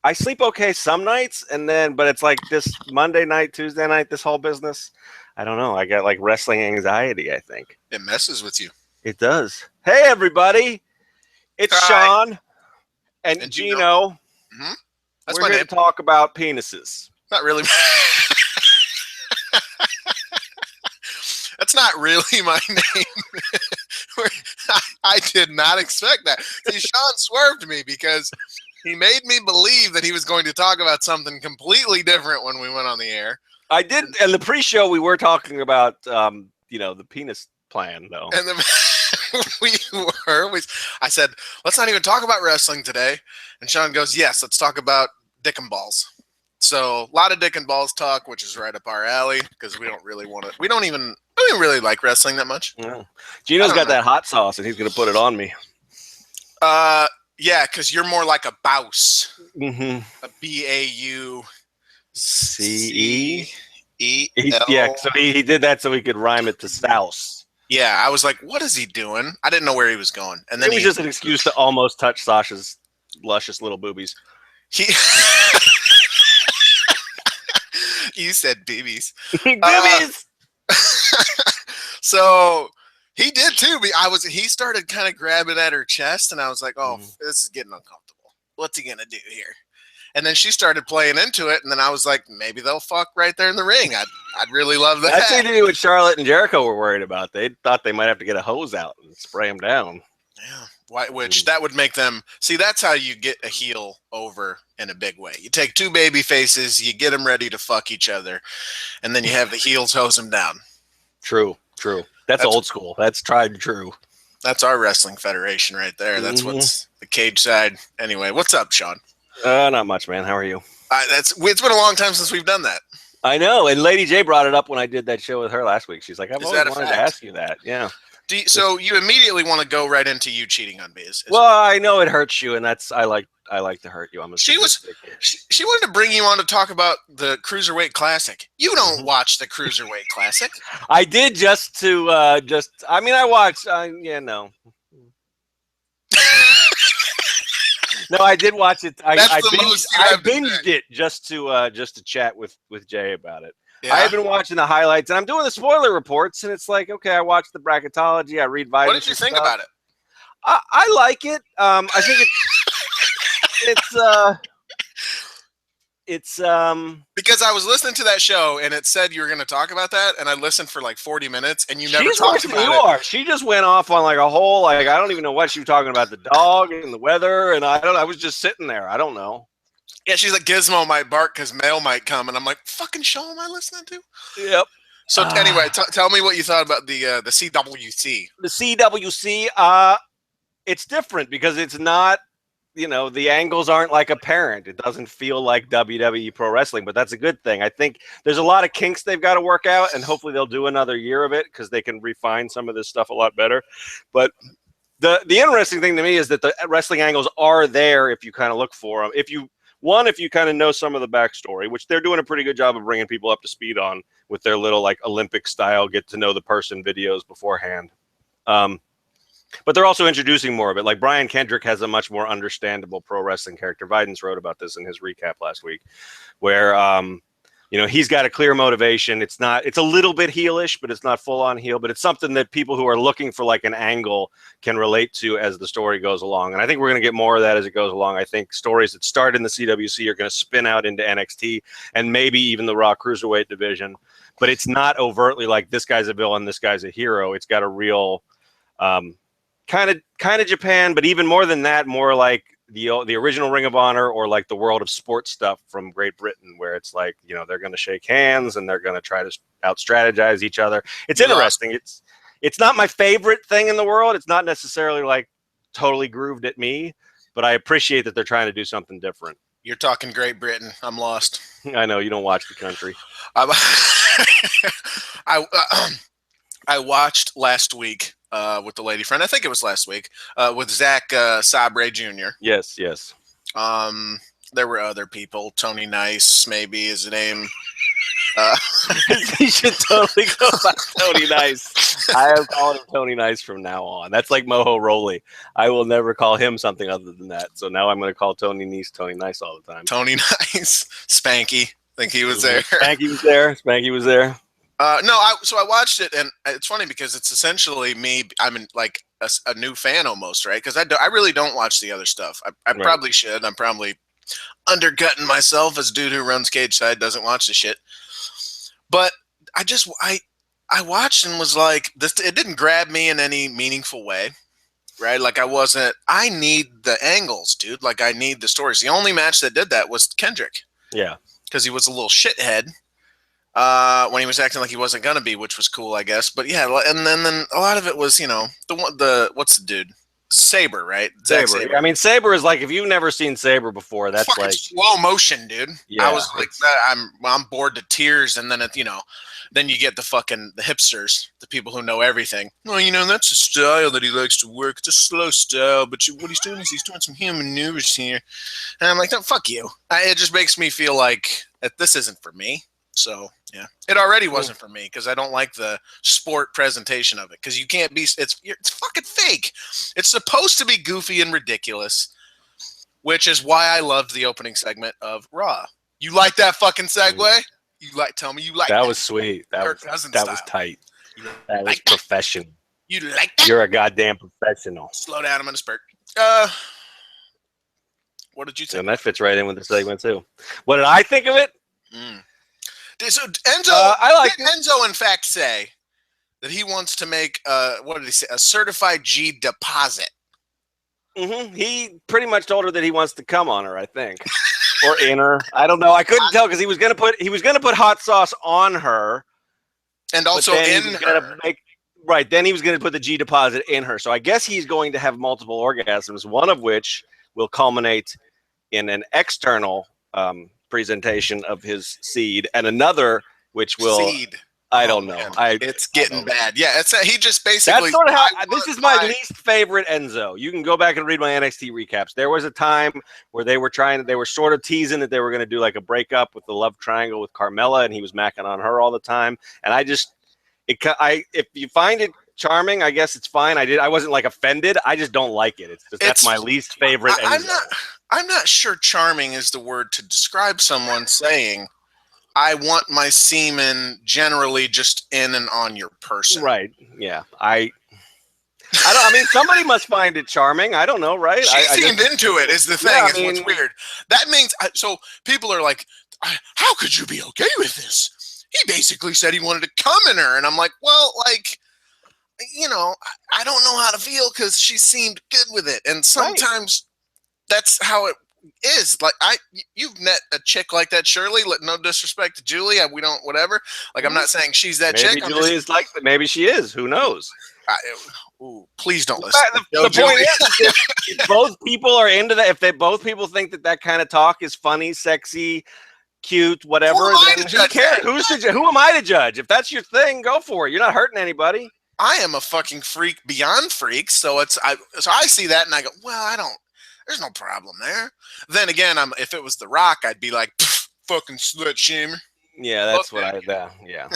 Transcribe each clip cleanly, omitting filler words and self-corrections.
I sleep okay some nights, but it's like this Monday night, Tuesday night, this whole business. I don't know. I got like wrestling anxiety, I think. It messes with you. It does. Hey, everybody. It's Hi. Sean and Geno. Mm-hmm. That's We're my here name. to talk about penises. Not really. That's not really my name. I did not expect that. See, Sean swerved me because he made me believe that he was going to talk about something completely different when we went on the air. I did. In the pre-show, we were talking about, the penis plan, though. And I said, let's not even talk about wrestling today. And Sean goes, yes, let's talk about dick and balls. So a lot of dick and balls talk, which is right up our alley because we don't really want to. We don't even really like wrestling that much. No. Gino's got that hot sauce, and he's going to put it on me. Yeah, because you're more like a bouse. Mm-hmm. A BAUCE. Yeah, so he did that so he could rhyme it to souse. Yeah, I was like, what is he doing? I didn't know where he was going. And then it was just an excuse to almost touch Sasha's luscious little boobies. You said boobies. Boobies! So he did too. He started kind of grabbing at her chest, and I was like, oh, this is getting uncomfortable. What's he gonna do here? And then she started playing into it, and then I was like, maybe they'll fuck right there in the ring. I'd really love that. That's what what Charlotte and Jericho were worried about. They thought they might have to get a hose out and spray them down. Yeah, which that would make them see. That's how you get a heel over in a big way. You take two baby faces, you get them ready to fuck each other, and then you have the heels hose them down. True. That's old school. That's tried and true. That's our wrestling federation right there. That's what's the cage side. Anyway, what's up, Sean? Not much, man. How are you? It's been a long time since we've done that. I know. And Lady J brought it up when I did that show with her last week. She's like, I've always wanted to ask you that. Yeah. So you immediately want to go right into you cheating on me? Well, I know it hurts you, and I like to hurt you. She wanted to bring you on to talk about the Cruiserweight Classic. You don't watch the Cruiserweight Classic. I did I watched. No. No, I did watch it. I binged it just to chat with Jay about it. Yeah. I have been watching the highlights, and I'm doing the spoiler reports, and it's like, okay, I watched the bracketology, I read Vitus. What did you think about it? I like it. I think it's because I was listening to that show, and it said you were going to talk about that, and I listened for like 40 minutes, and you never talked about it. She just went off on like a whole, I don't even know what she was talking about, the dog and the weather, and I was just sitting there. I don't know. Yeah, she's like, Gizmo might bark because mail might come, and I'm like, fucking show am I listening to? Yep. So anyway, tell me what you thought about the CWC. The CWC, it's different because it's not, the angles aren't like apparent. It doesn't feel like WWE Pro Wrestling, but that's a good thing. I think there's a lot of kinks they've got to work out, and hopefully they'll do another year of it because they can refine some of this stuff a lot better. But the interesting thing to me is that the wrestling angles are there if you kind of look for them. If you kind of know some of the backstory, which they're doing a pretty good job of bringing people up to speed on with their little like Olympic style get to know the person videos beforehand. But they're also introducing more of it. Like Brian Kendrick has a much more understandable pro wrestling character. Videns wrote about this in his recap last week, where he's got a clear motivation. It's a little bit heelish, but it's not full on heel. But it's something that people who are looking for like an angle can relate to as the story goes along. And I think we're going to get more of that as it goes along. I think stories that start in the CWC are going to spin out into NXT and maybe even the Raw Cruiserweight division. But it's not overtly like this guy's a villain, this guy's a hero. It's got a real kind of Japan, but even more than that, more like the original Ring of Honor or like the World of Sports stuff from Great Britain, where it's like, they're going to shake hands and they're going to try to out strategize each other. It's interesting. It's not my favorite thing in the world. It's not necessarily like totally grooved at me, but I appreciate that they're trying to do something different. You're talking Great Britain. I'm lost. I know you don't watch the country. I watched last week with the lady friend. I think it was last week with Zach Sabre Jr. Yes. There were other people. Tony Nice, maybe, is the name. He should totally go by Tony Nice. I am calling him Tony Nice from now on. That's like Moho Rowley. I will never call him something other than that. So now I'm going to call Tony Nice all the time. Tony Nice. Spanky. I think he was there. Spanky was there. Spanky was there. So I watched it, and it's funny because it's essentially me. I'm like a new fan almost, right? Because I really don't watch the other stuff. I probably should. I'm probably undercutting myself as a dude who runs Cage Side doesn't watch the shit. But I watched and was like, this. It didn't grab me in any meaningful way, right? Like I need the angles, dude. Like I need the stories. The only match that did that was Kendrick. Yeah, because he was a little shithead. When he was acting like he wasn't gonna be, which was cool, I guess. But yeah, and then a lot of it was, what's the dude? Saber, right? Saber. I mean, Saber is like, if you've never seen Saber before, that's fucking like slow motion, dude. Yeah, I was like, I'm bored to tears, and then then you get the hipsters, the people who know everything. Well, that's a style that he likes to work. It's a slow style, but what he's doing is he's doing some human maneuvers here. And I'm like, no, fuck you. It just makes me feel like that this isn't for me. So yeah, it already wasn't for me because I don't like the sport presentation of it. Because you can't be, it's fucking fake. It's supposed to be goofy and ridiculous, which is why I loved the opening segment of Raw. You like that fucking segue? Tell me you like that. Was sweet. That was tight. That was professional. You like that? You're a goddamn professional. Slow down, I'm gonna spurt. What did you think? And that fits right in with the segment too. What did I think of it? So Enzo, I like Enzo, in fact, say that he wants to make what did he say? A certified G deposit. Mm-hmm. He pretty much told her that he wants to come on her, I think, or in her. I don't know. I couldn't tell because he was gonna put hot sauce on her, and also in her. Right. Then he was gonna put the G deposit in her. So I guess he's going to have multiple orgasms, one of which will culminate in an external presentation of his seed, and another which will seed. I don't know. It's getting bad. Yeah, he just basically. That's sort of how. This is my least favorite Enzo. You can go back and read my NXT recaps. There was a time where they were sort of teasing that they were going to do like a breakup with the love triangle with Carmella, and he was macking on her all the time. And if you find it charming, I guess it's fine. I wasn't like offended. I just don't like it. That's my least favorite. I'm not sure charming is the word to describe someone saying, I want my semen generally just in and on your person. Right. Yeah. I mean, somebody must find it charming. I don't know, right? She seemed into it is the thing. Yeah, what's weird. That means, so people are like, how could you be okay with this? He basically said he wanted to come in her. And I'm like, well, like, I don't know how to feel because she seemed good with it. And sometimes that's how it is. Like you've met a chick like that, Shirley. No disrespect to Julie, we don't whatever. Like I'm not saying she's that chick. Maybe Julie is like that. Maybe she is. Who knows? Please don't listen. The point is, if both people are into that, if both people think that kind of talk is funny, sexy, cute, whatever, then who cares? Who am I to judge? If that's your thing, go for it. You're not hurting anybody. I am a fucking freak beyond freaks, so I see that and I go, well, there's no problem there. Then again, if it was The Rock, I'd be like, fucking slut shamer. Yeah, that's yeah.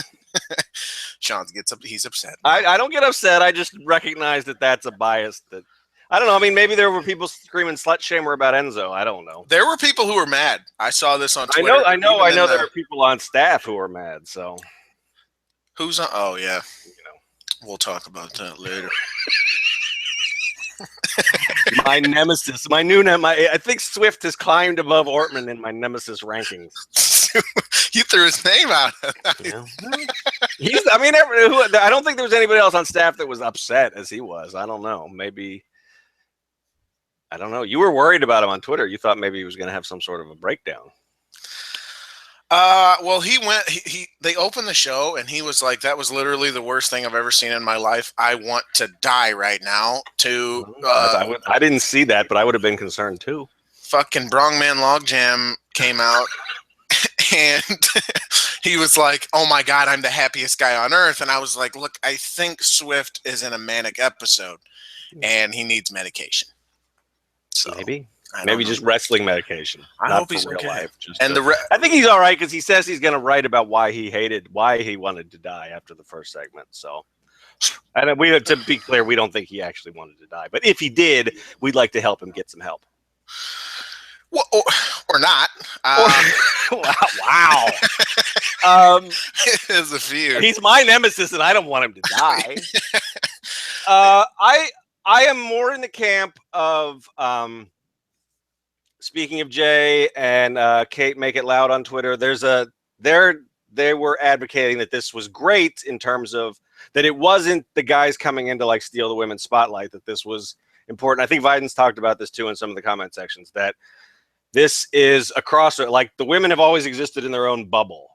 Sean he's upset. I don't get upset. I just recognize that's a bias that I don't know. I mean, maybe there were people screaming slut shamer about Enzo. I don't know. There were people who were mad. I saw this on Twitter. I know there are people on staff who are mad. So who's on? Oh yeah. We'll talk about that later. My nemesis, I think Swift has climbed above Ortman in my nemesis rankings. You threw his name out. Yeah. I don't think there was anybody else on staff that was upset as he was. I don't know. Maybe, I don't know. You were worried about him on Twitter. You thought maybe he was going to have some sort of a breakdown. Well, they opened the show and he was like, that was literally the worst thing I've ever seen in my life. I want to die right now. I didn't see that, but I would have been concerned too. Fucking Brongman Logjam came out and he was like, oh my God, I'm the happiest guy on earth. And I was like, look, I think Swift is in a manic episode and he needs medication. So Maybe just wrestling medication. I hope he's real okay. Life. I think he's all right because he says he's going to write about why he wanted to die after the first segment. So And to be clear, we don't think he actually wanted to die. But if he did, we'd like to help him get some help. Well, or not. Wow. There's a few. He's my nemesis, and I don't want him to die. I am more in the camp of speaking of Jay and Kate, make it loud on Twitter. They were advocating that this was great in terms of that it wasn't the guys coming in to like steal the women's spotlight, that this was important. I think Biden's talked about this too in some of the comment sections, that this is a crossover. Like the women have always existed in their own bubble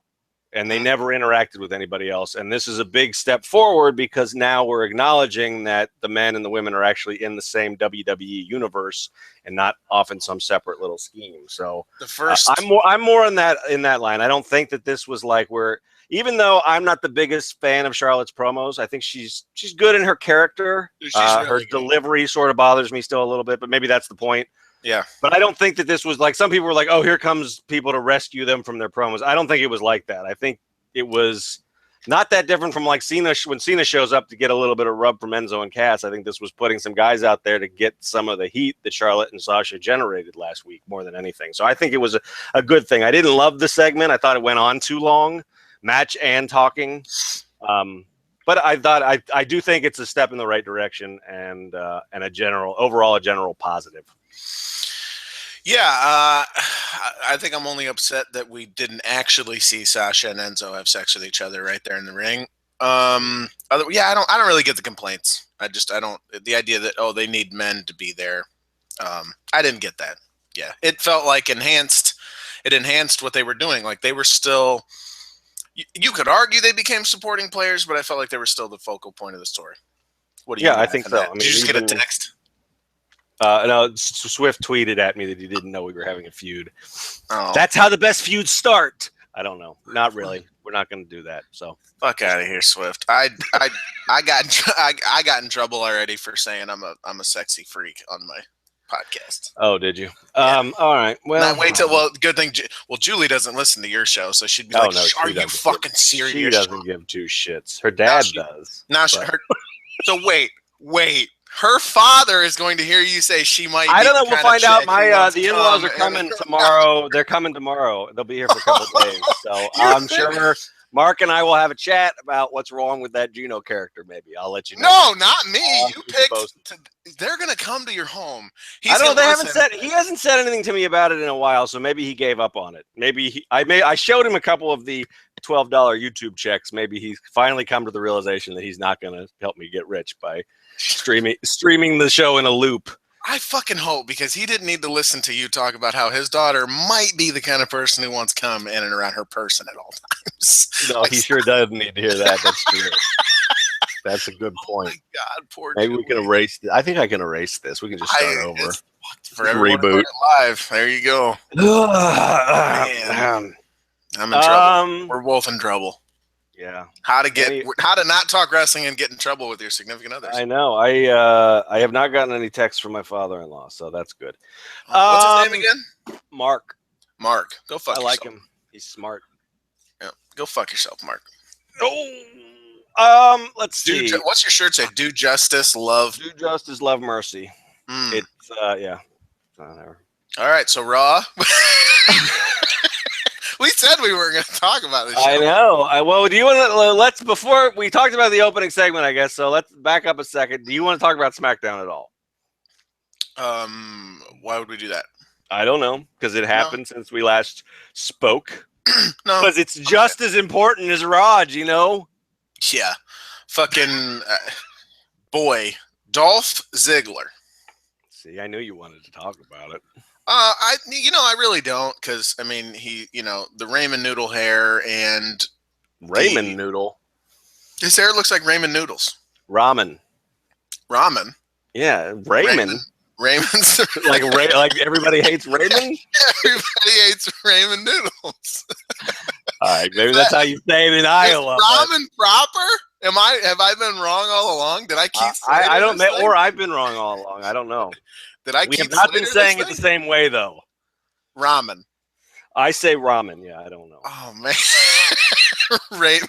and they never interacted with anybody else. And this is a big step forward because now we're acknowledging that the men and the women are actually in the same WWE universe and not off in some separate little scheme. So the first, I'm more in that line. I don't think that this was like even though I'm not the biggest fan of Charlotte's promos, I think she's good in her character. Really her delivery sort of bothers me still a little bit, but maybe that's the point. Yeah. But I don't think that this was like, some people were like, oh, here comes people to rescue them from their promos. I don't think it was like that. I think it was not that different from like Cena, when Cena shows up to get a little bit of rub from Enzo and Cass. I think this was putting some guys out there to get some of the heat that Charlotte and Sasha generated last week more than anything. So I think it was a good thing. I didn't love the segment. I thought it went on too long, match and talking. But I do think it's a step in the right direction and a general positive. Yeah, I think I'm only upset that we didn't actually see Sasha and Enzo have sex with each other right there in the ring. I don't really get the complaints. I don't. The idea that they need men to be there. I didn't get that. Yeah, it felt like it enhanced what they were doing. Like they were still. You could argue they became supporting players, but I felt like they were still the focal point of the story. What do you? Yeah, I think so. I mean, did you just get a text? No, Swift tweeted at me that he didn't know we were having a feud. Oh. That's how the best feuds start. I don't know. Not really. We're not going to do that. So fuck out of here, Swift. I got in trouble already for saying I'm a sexy freak on my podcast. Oh, did you? Yeah. All right. Well, wait till good thing. Well, Julie doesn't listen to your show, so she'd be like, "Are you fucking serious?" She doesn't give two shits. Her dad does. So wait. Her father is going to hear you say she might. I don't know. We'll find out. The in-laws are coming tomorrow. They're coming tomorrow. They'll be here for a couple of days. So I'm sure Mark and I will have a chat about what's wrong with that Geno character. Maybe I'll let you know. No, not me. You picked. They're gonna come to your home. I don't know. He hasn't said anything to me about it in a while. So maybe he gave up on it. Maybe I showed him a couple of the $12 YouTube checks. Maybe he's finally come to the realization that he's not going to help me get rich by streaming the show in a loop. I fucking hope, because he didn't need to listen to you talk about how his daughter might be the kind of person who wants to come in and around her person at all times. No, he sure does need to hear that. That's true. That's a good point. Oh my God, poor Maybe Julie. We can erase this. I think I can erase this. We can just start over. For reboot live. There you go. Man. I'm in trouble. We're both in trouble. Yeah. How to not talk wrestling and get in trouble with your significant others. I know. I have not gotten any texts from my father-in-law, so that's good. What's his name again? Mark. Go fuck yourself. I like him. He's smart. Yeah. Go fuck yourself, Mark. Oh. Let's see. What's your shirt say? Do justice, love. Do justice, love mercy. It's yeah. All right. So Raw. We said we were going to talk about this show. I know. Well, do you want to before we talked about the opening segment, I guess. So let's back up a second. Do you want to talk about SmackDown at all? Why would we do that? I don't know, because it happened since we last spoke. No, because it's just as important as Raw, you know. Yeah, fucking boy, Dolph Ziggler. See, I knew you wanted to talk about it. I really don't, because I mean, the ramen noodle hair and ramen noodle. His hair looks like ramen noodles. Ramen. Ramen's Yeah, like everybody hates ramen. Everybody hates ramen noodles. All right, maybe that's how you say it in Iowa. Ramen proper? Have I been wrong all along? Did I keep? I don't know, or I've been wrong all along. I don't know. We have not been saying it the same way, though. Ramen. I say ramen. Yeah, I don't know. Oh man, right.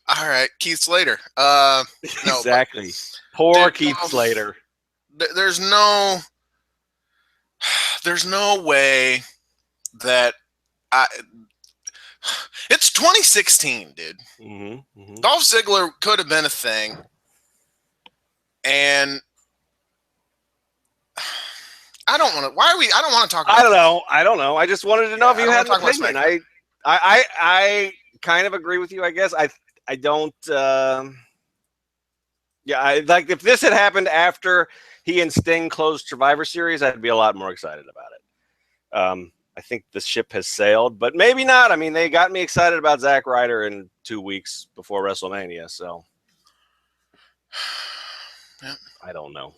All right, Keith Slater. No, Exactly. Poor dude, Keith Slater. there's no way that I. It's 2016, dude. Dolph Ziggler could have been a thing, and I don't want to. Why are we? I don't want to talk about. I don't know. I just wanted to know if you had an opinion. I kind of agree with you. I guess I don't. Yeah, I like if this had happened after he and Sting closed Survivor Series, I'd be a lot more excited about it. I think the ship has sailed, but maybe not. I mean, they got me excited about Zack Ryder in 2 weeks before WrestleMania, so Yeah. I don't know.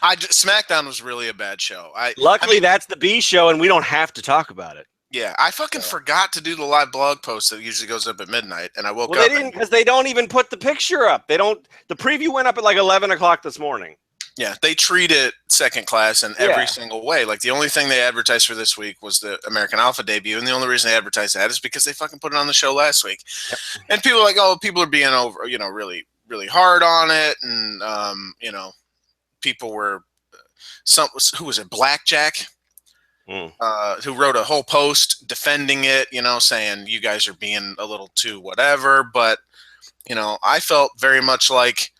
SmackDown was really a bad show. Luckily, that's the B show, and we don't have to talk about it. Yeah, I fucking forgot to do the live blog post that usually goes up at midnight, and I woke up. Well, they didn't because they don't even put the picture up. They don't. The preview went up at like 11 o'clock this morning. Yeah, they treat it second class in every single way. Like the only thing they advertised for this week was the American Alpha debut, and the only reason they advertised that is because they fucking put it on the show last week. Yep. And people are like, oh, people are being over, really, really hard on it, and people were who was it, Blackjack, who wrote a whole post defending it, saying you guys are being a little too whatever. But I felt very much like,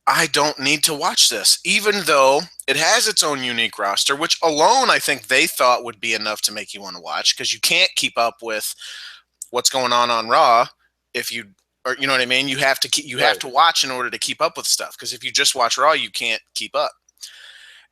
I don't need to watch this, even though it has its own unique roster, which alone I think they thought would be enough to make you want to watch, because you can't keep up with what's going on Raw if you, or you know what I mean. You have to have to watch in order to keep up with stuff, because if you just watch Raw, you can't keep up.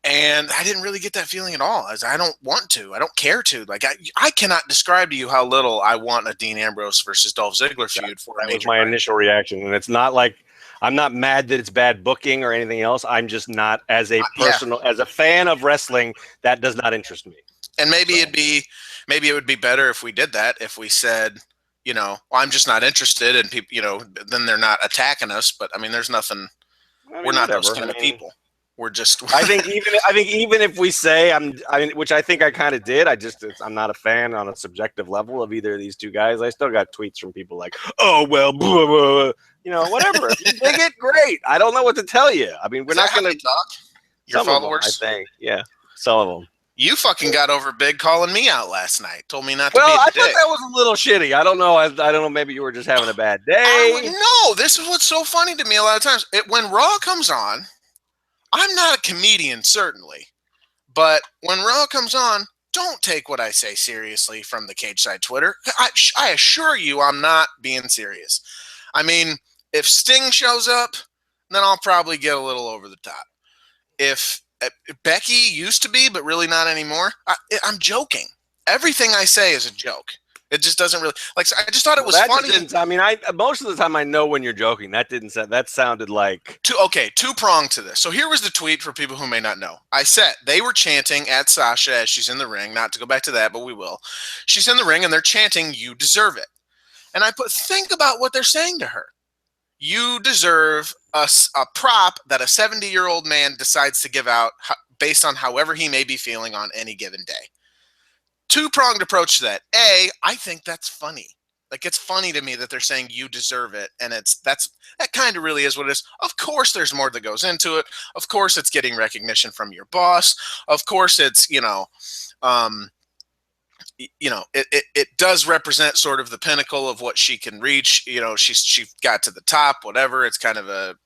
And I didn't really get that feeling at all, as I don't want to. I don't care to. Like I cannot describe to you how little I want a Dean Ambrose versus Dolph Ziggler feud for a major. That was my initial reaction, and it's not like. I'm not mad that it's bad booking or anything else. I'm just not, as a as a fan of wrestling, that does not interest me. And maybe it would be better if we did that. If we said, well, I'm just not interested, and people, then they're not attacking us. But I mean, there's nothing. We're not those kind of people. We're just. I think even if we say which I think I kind of did. I'm not a fan on a subjective level of either of these two guys. I still got tweets from people like, oh well, blah, blah. Whatever. If you dig it, great. I don't know what to tell you. I mean, we're not going to talk. Your followers, I think. Yeah, some of them. You fucking got over big calling me out last night. Told me not to. Well, I thought that was a little shitty. I don't know. I don't know. Maybe you were just having a bad day. No, this is what's so funny to me. A lot of times, when Raw comes on, I'm not a comedian, certainly, but when Raw comes on, don't take what I say seriously from the Cage Side Twitter. I assure you, I'm not being serious. I mean, if Sting shows up, then I'll probably get a little over the top. If Becky used to be, but really not anymore, I'm joking. Everything I say is a joke. It just doesn't really I just thought it was funny. Most of the time I know when you're joking. That sounded like two-pronged to this. So here was the tweet for people who may not know. I said they were chanting at Sasha as she's in the ring. Not to go back to that, but we will. She's in the ring and they're chanting, "You deserve it." And I think about what they're saying to her. You deserve a prop that a 70-year-old man decides to give out based on however he may be feeling on any given day. Two-pronged approach to that. I think that's funny. Like, it's funny to me that they're saying you deserve it, and that kind of really is what it is. Of course, there's more that goes into it. Of course, it's getting recognition from your boss. Of course, it's it does represent sort of the pinnacle of what she can reach. She got to the top, whatever. It's kind of a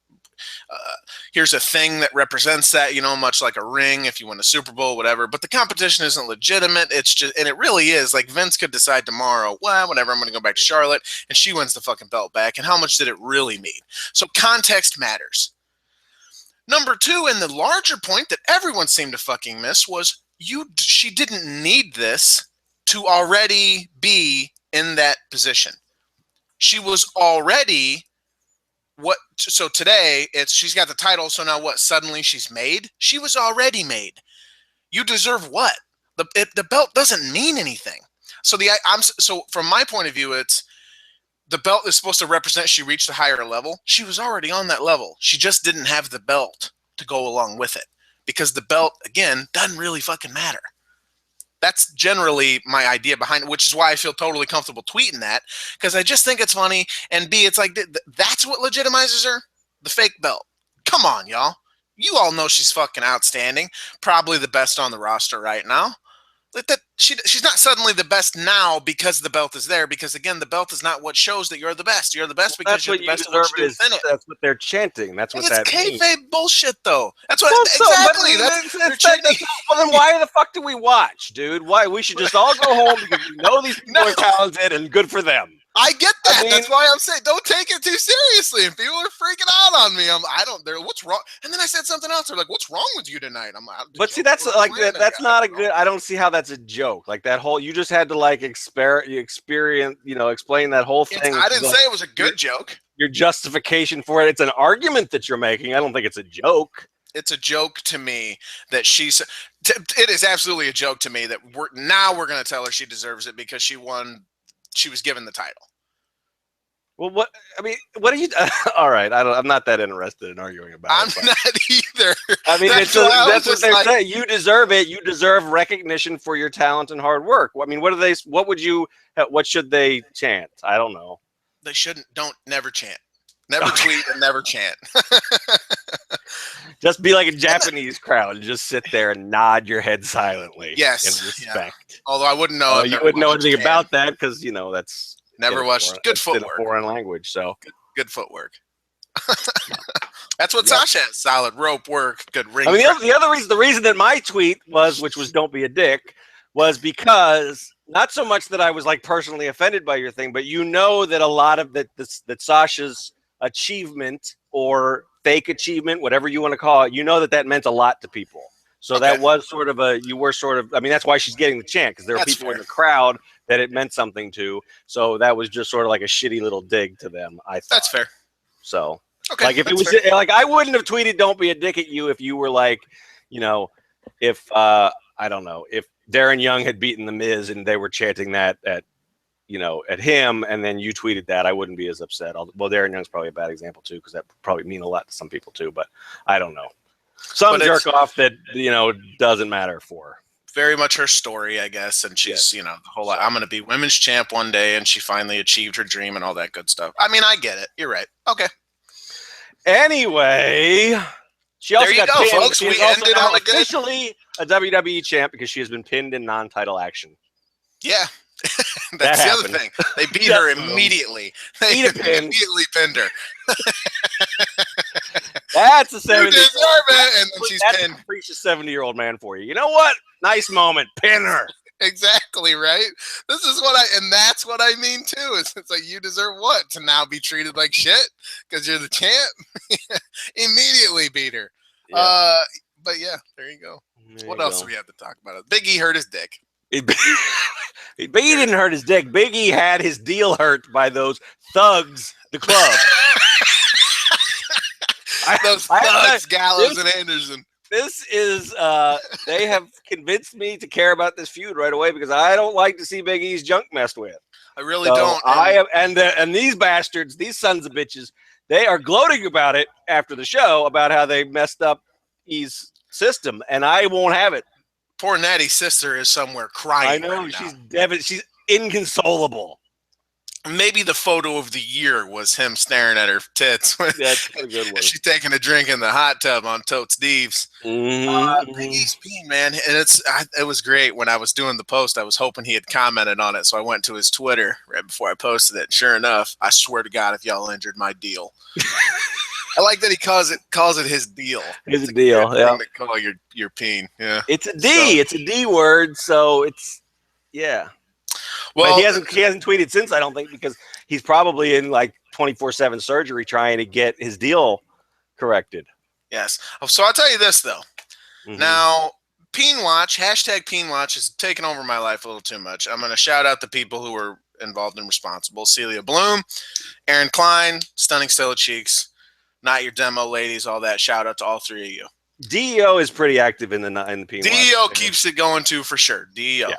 here's a thing that represents that, much like a ring if you win a Super Bowl, whatever. But the competition isn't legitimate. It's just, and it really is like Vince could decide tomorrow, well, whatever, I'm going to go back to Charlotte, and she wins the fucking belt back. And how much did it really mean? So context matters. Number two, and the larger point that everyone seemed to fucking miss was she didn't need this to already be in that position. She was already so today she's got the title. So now what? Suddenly she's made? She was already made. You deserve what? The belt doesn't mean anything. So so from my point of view, it's the belt is supposed to represent she reached a higher level. She was already on that level. She just didn't have the belt to go along with it, because the belt, again, doesn't really fucking matter. That's generally my idea behind it, which is why I feel totally comfortable tweeting that, because I just think it's funny. And B, it's like that's what legitimizes her, the fake belt. Come on, y'all. You all know she's fucking outstanding. Probably the best on the roster right now. She's not suddenly the best now because the belt is there. Because again, the belt is not what shows that you're the best. You're the best because you're the best at what you do within it. That's what they're chanting. That's what that means. It's kayfabe bullshit, though. That's what exactly. Well, then why the fuck do we watch, dude? Why we should just all go home because we know these people are talented and good for them. I get that. That's why I'm saying don't take it too seriously. And people are freaking out on me. They're what's wrong? And then I said something else. They're like, "What's wrong with you tonight?" But see, that's like that's not a good. I don't see how that's a joke. Like that whole. You just had to like experience. Explain that whole thing. I didn't say it was a good joke. Your justification for it. It's an argument that you're making. I don't think it's a joke. It's a joke to me that it is absolutely a joke to me that we're going to tell her she deserves it because she won. She was given the title. Well, what are you? All right, I'm not that interested in arguing about it. I'm not either. I mean, that's what they're saying. You deserve it. You deserve recognition for your talent and hard work. I mean, what should they chant? I don't know. They shouldn't. Never chant. Never tweet and never chant. Just be like a Japanese crowd and just sit there and nod your head silently. Yes. In respect. Yeah. Although I wouldn't know. You wouldn't know anything about that because, that's. Never watched. Good footwork. In a foreign language, so. Good footwork. That's what Sasha has. Solid rope work. Good ring. I mean, the reason that my tweet which was don't be a dick, was because not so much that I was like personally offended by your thing, but that a lot of that Sasha's achievement or fake achievement, whatever you want to call it, that meant a lot to people. So that was sort of that's why she's getting the chant, because there are people in the crowd that it meant something to. So that was just sort of like a shitty little dig to them, I thought. That's fair. So, like if it was like, I wouldn't have tweeted "Don't be a dick" at you if you were like, if I don't know, if Darren Young had beaten The Miz and they were chanting that at him, and then you tweeted that, I wouldn't be as upset. Well, Darren Young's probably a bad example too, because that would probably mean a lot to some people too. But I don't know. Some jerk off that doesn't matter for. Very much her story, I guess, and she's the whole lot. I'm going to be women's champ one day, and she finally achieved her dream and all that good stuff. I mean, I get it. You're right. Okay. Anyway, she also there you go, pinned. folks. She we is ended on a good. Officially a WWE champ because she has been pinned in non-title action. Yeah. That's the other thing. They beat her immediately. They immediately pinned her. That's a 70. You deserve it, and then she's pinned. That's a capricious 70-year-old man for you. You know what? Nice moment. Pin her. Exactly, right? This is and that's what I mean too. It's like, you deserve what? To now be treated like shit because you're the champ? Immediately beat her. Yeah. But yeah, there you go. What else do we have to talk about? Big E hurt his dick. He didn't hurt his dick. Big E had his deal hurt by those thugs, the club. Those thugs, Gallows and Anderson. This is, they have convinced me to care about this feud right away because I don't like to see Big E's junk messed with. I really don't. And these bastards, these sons of bitches, they are gloating about it after the show about how they messed up E's system, and I won't have it. Poor Natty's sister is somewhere crying. I know, right she's inconsolable. Maybe the photo of the year was him staring at her tits. That's a good one. She's taking a drink in the hot tub on Totes Deeves. Big E's peen, man, and it was great. When I was doing the post, I was hoping he had commented on it, so I went to his Twitter right before I posted it. Sure enough, I swear to God, if y'all injured my deal. I like that he calls it his deal. It's a deal. Yeah. To call your peen. Yeah. It's a D. It's a D word. So it's Well, but he hasn't tweeted since, I don't think, because he's probably in like 24/7 surgery trying to get his deal corrected. Yes. So I'll tell you this though. Mm-hmm. Now, Peen Watch, #PeenWatch has taken over my life a little too much. I'm going to shout out the people who were involved and responsible: Celia Bloom, Aaron Klein, Stunning Stella Cheeks. Not Your Demo ladies, all that. Shout out to all three of you. DEO is pretty active in the Peen DEO keeps it going too, for sure. DEO. Yeah.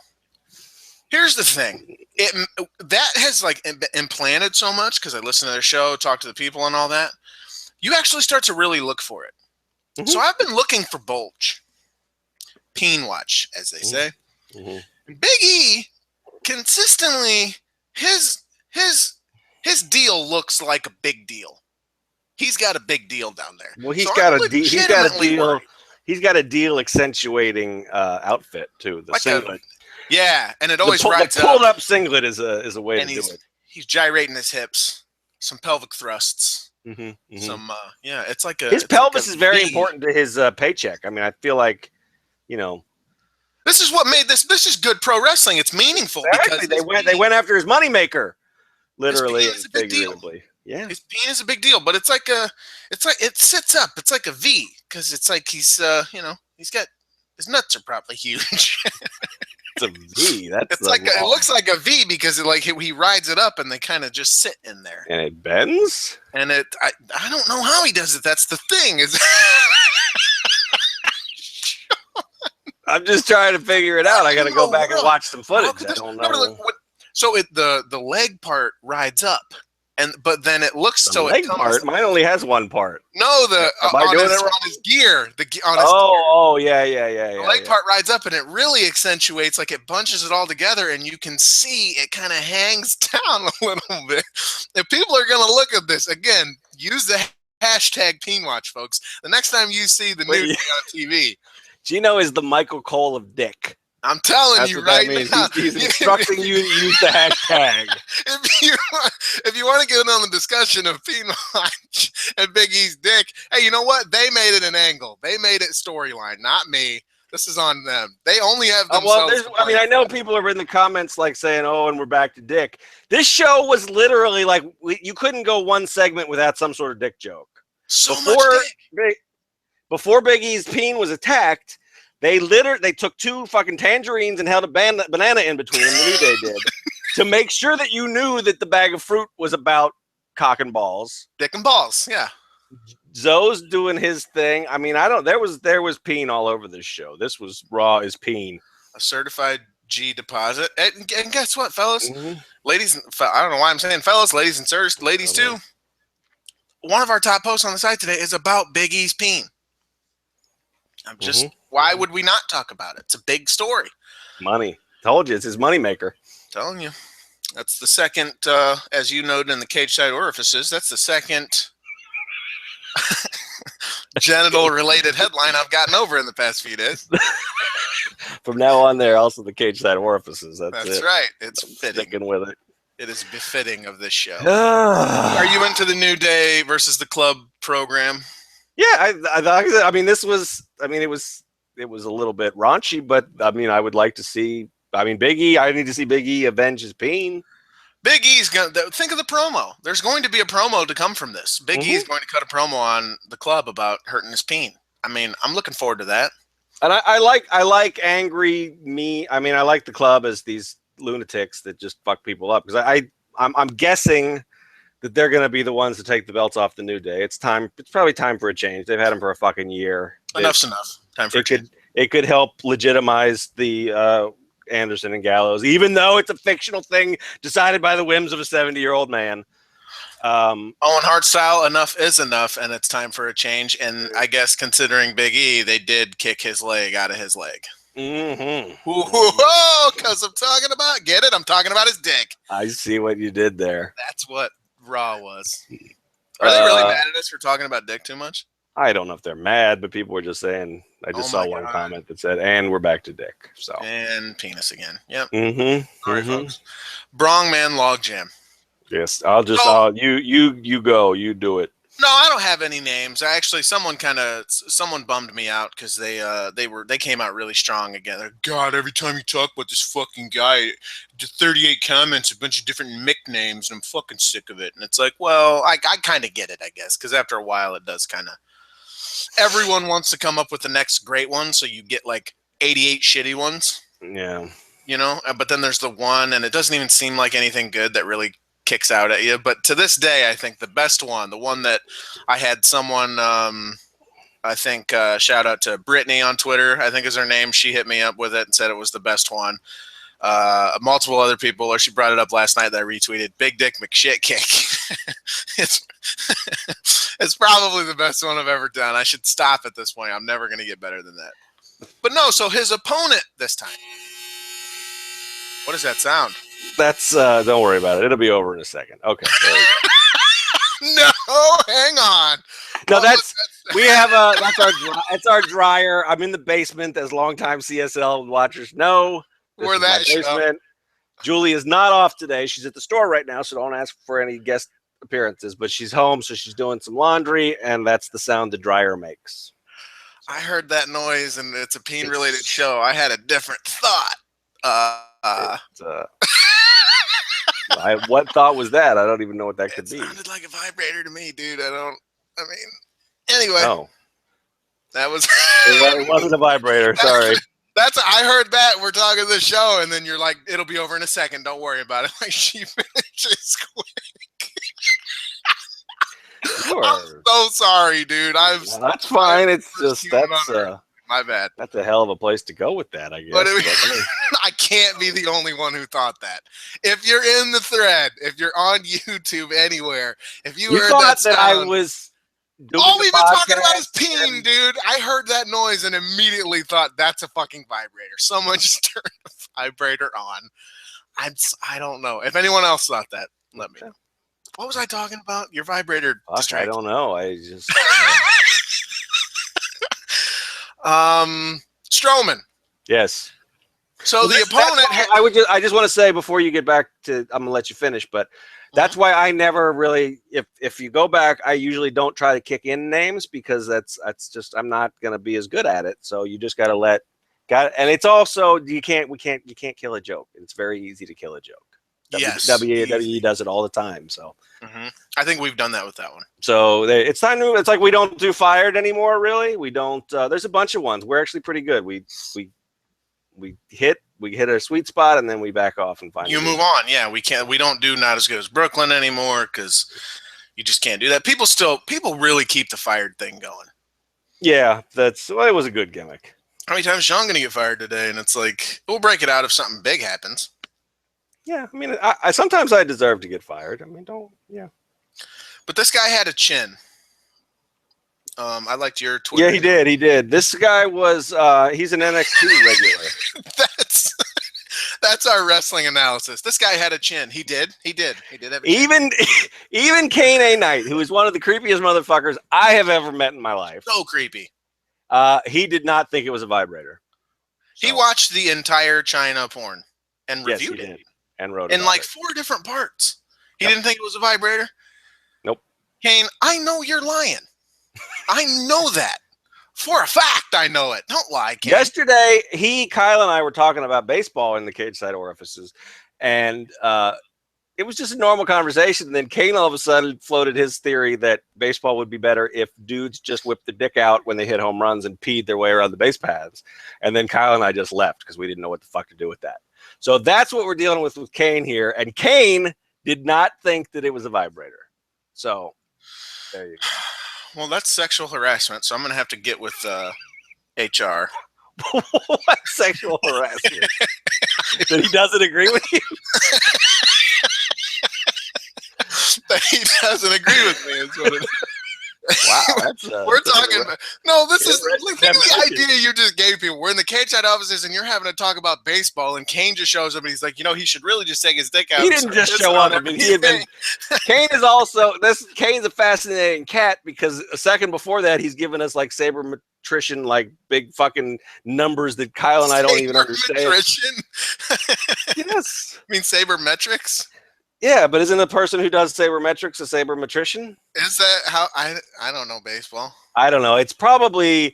Here's the thing. That has like implanted so much because I listen to their show, talk to the people and all that. You actually start to really look for it. Mm-hmm. So I've been looking for Bulge. Peen Watch, as they say. Mhm. Big E consistently his deal looks like a big deal. He's got a big deal down there. Well, So I'm legitimately worried. He's got a deal accentuating outfit too. The Like singlet, and it always rides the pulled up. up singlet is a way And to do it. he's gyrating his hips, some pelvic thrusts, some it's like his pelvis is very important to his paycheck. I mean, I feel like, you know, this is what made this. This is good pro wrestling. It's meaningful because they went after his moneymaker, literally and his peen is a big deal. figuratively. Yeah, his peen is a big deal, but it's like it sits up. It's like a V because it's like he's he's got his nuts are probably huge. it's a V. That's it looks like a V because he rides it up and they kind of just sit in there and it bends. And I don't know how he does it. That's the thing is. I'm just trying to figure it out. I got to go back and watch some footage. I don't know. So the leg part rides up, but then it looks the leg part. Mine only has one part. No, on his gear. Yeah. The leg part rides up, and it really accentuates. Like it bunches it all together, and you can see it kind of hangs down a little bit. If people are going to look at this again, use the hashtag PeenWatch, folks. The next time you see the nudity on TV. Geno is the Michael Cole of dick. I'm telling you right now. He's instructing you to use the hashtag. If you want to get in on the discussion of PeenWatch and Big E's dick, hey, you know what? They made it an angle. They made it storyline, not me. This is on them. They only have themselves. I know people are in the comments like saying, "Oh, and we're back to dick." This show was literally like you couldn't go one segment without some sort of dick joke. Before Big E's peen was attacked, they took two fucking tangerines and held a banana in between them. The New Day did to make sure that you knew that the bag of fruit was about cock and balls, dick and balls. Yeah, Zoe's doing his thing. I mean, there was peen all over this show. This was Raw is peen. A certified G deposit, and guess what, fellas, ladies. I don't know why I'm saying fellas, ladies and sirs, ladies too. One of our top posts on the site today is about Big E's peen. I'm just, why would we not talk about it? It's a big story. Money. Told you, it's his money maker. Telling you. That's the second, as you noted in the cage side orifices, that's the second genital-related headline I've gotten over in the past few days. From now on, they're also the cage side orifices. That's right. It's fitting. Sticking with it. It is befitting of this show. Are you into the New Day versus the Club program? Yeah, I mean, it was a little bit raunchy, but I mean, I would like to see. I mean, Big E. I need to see Big E avenge his peen. Big E's going to think of the promo. There's going to be a promo to come from this. Big E is going to cut a promo on the Club about hurting his peen. I mean, I'm looking forward to that. And I like angry me. I mean, I like the Club as these lunatics that just fuck people up because I'm guessing that they're going to be the ones to take the belts off the New Day. It's probably time for a change. They've had them for a fucking year. Enough's enough. Time for a change. It could help legitimize the Anderson and Gallows, even though it's a fictional thing decided by the whims of a 70-year-old man. Owen Hart style, enough is enough, and it's time for a change. And I guess considering Big E, they did kick his leg out of his leg. Whoa, because I'm talking about, get it? I'm talking about his dick. I see what you did there. That's what Raw was. Are they really mad at us for talking about dick too much? I don't know if they're mad, but people were just saying. I just saw one comment that said, "And we're back to dick." So and penis again. Yep. All right, folks. Brongman Logjam. Yes, you go. You do it. No, I don't have any names. Actually, someone bummed me out because they came out really strong again. God, every time you talk about this fucking guy, 38 comments, a bunch of different Mick names, and I'm fucking sick of it. And it's like, well, I kind of get it, I guess, because after a while, it does kind of. Everyone wants to come up with the next great one, so you get like 88 shitty ones. Yeah. You know, but then there's the one, and it doesn't even seem like anything good that really kicks out at you. But to this day, I think the best one, the one that I had someone, I think, shout out to Brittany on Twitter, I think is her name. She hit me up with it and said it was the best one. Multiple other people, or she brought it up last night that I retweeted, Big Dick McShit Kick. It's probably the best one I've ever done. I should stop at this point. I'm never going to get better than that. But no, so his opponent this time What is that sound? That's don't worry about it. It'll be over in a second. Okay. There we go. No, hang on. No, that's our dryer. I'm in the basement, as longtime CSL watchers know. This Where is my that show. basement. Julie is not off today. She's at the store right now, so don't ask for any guest appearances. But she's home, so she's doing some laundry, and that's the sound the dryer makes. I heard that noise, and it's a peen-related show. I had a different thought. What thought was that? I don't even know what that could be. It sounded like a vibrator to me, dude. Anyway. Oh. That was... It wasn't a vibrator. Sorry. I heard that. We're talking this show, and then you're like, it'll be over in a second. Don't worry about it. Like, she finishes quick. Sure. I'm so sorry, dude. That's fine. It's just my bad. That's a hell of a place to go with that, I guess. But I can't be the only one who thought that. If you're in the thread, if you're on YouTube anywhere, if you heard thought that sound, I was all we've been talking about is peen, dude. I heard that noise and immediately thought that's a fucking vibrator. Someone just turned the vibrator on. I don't know. If anyone else thought that, let me know. What was I talking about? Your vibrator. I don't know. I just. Strowman. Yes. So the opponent. I just want to say before you get back to, I'm gonna let you finish, but that's why I never really, if you go back, I usually don't try to kick in names because that's just, I'm not gonna be as good at it. So you just gotta and it's also you can't kill a joke. It's very easy to kill a joke. Yes. WWE does it all the time. So I think we've done that with that one. So it's time to. It's like we don't do fired anymore. Really, we don't. There's a bunch of ones. We're actually pretty good. We hit a sweet spot and then we back off and find. You move on. Yeah, we can't. We don't do not as good as Brooklyn anymore because you just can't do that. People really keep the fired thing going. Yeah, it was a good gimmick. How many times is Sean gonna get fired today? And it's like we'll break it out if something big happens. Yeah, I mean, I sometimes I deserve to get fired. I mean, yeah. But this guy had a chin. I liked your Twitter. Yeah, he did. This guy was he's an NXT regular. That's our wrestling analysis. This guy had a chin. He did have a chin. Even Kane A. Knight, who is one of the creepiest motherfuckers I have ever met in my life. So creepy. He did not think it was a vibrator. So. He watched the entire China porn and reviewed it. And wrote in like 4 different parts. He didn't think it was a vibrator? Nope. Kane, I know you're lying. I know that. For a fact, I know it. Don't lie, Kane. Yesterday, Kyle and I were talking about baseball in the cage side orifices, and it was just a normal conversation. And then Kane all of a sudden floated his theory that baseball would be better if dudes just whipped the dick out when they hit home runs and peed their way around the base paths. And then Kyle and I just left because we didn't know what the fuck to do with that. So that's what we're dealing with Kane here. And Kane did not think that it was a vibrator. So there you go. Well, that's sexual harassment. So I'm going to have to get with HR. What sexual harassment? That he doesn't agree with you? That he doesn't agree with me is what it is. Wow, we're talking about, no, this is think of the idea you just gave people. We're in the cage side offices and you're having to talk about baseball and Kane just shows up and he's like, he should really just take his dick out. He didn't just show up. I mean, he had been Kane is also Kane's a fascinating cat because a second before that he's given us like sabermetrician, like big fucking numbers that Kyle and I don't even understand. Yes. I mean sabermetrics? Yeah, but isn't a person who does sabermetrics a sabermetrician? Is that how I don't know baseball. I don't know. It's probably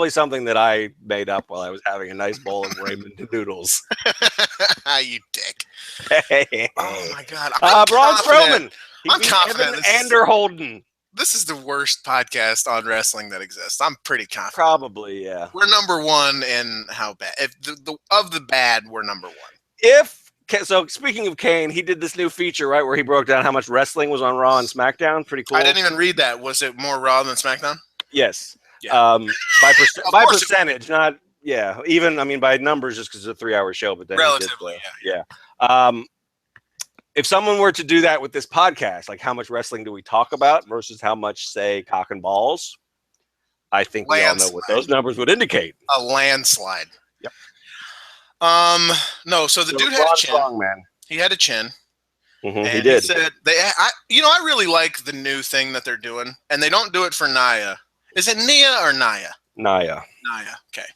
something that I made up while I was having a nice bowl of Raymond noodles. You dick. Oh my god. Braun Strowman. I'm confident. Evan Anderholm. This is the worst podcast on wrestling that exists. I'm pretty confident. Probably, yeah. We're number 1 in how bad. If of the bad, we're number 1. So speaking of Kane, he did this new feature, right, where he broke down how much wrestling was on Raw and SmackDown. Pretty cool. I didn't even read that. Was it more Raw than SmackDown? Yes. Yeah. By percentage, not even by numbers, just because it's a 3-hour show. But then relatively, yeah. If someone were to do that with this podcast, like how much wrestling do we talk about versus how much, say, cock and balls? I think we all know what those numbers would indicate. A landslide. Yep. No. So the dude had Braun a chin. Strongman. He had a chin. Mm-hmm, And he did. he said, I really like the new thing that they're doing, and they don't do it for Nia. Is it Nia or Nia? Naya. Nia. Okay.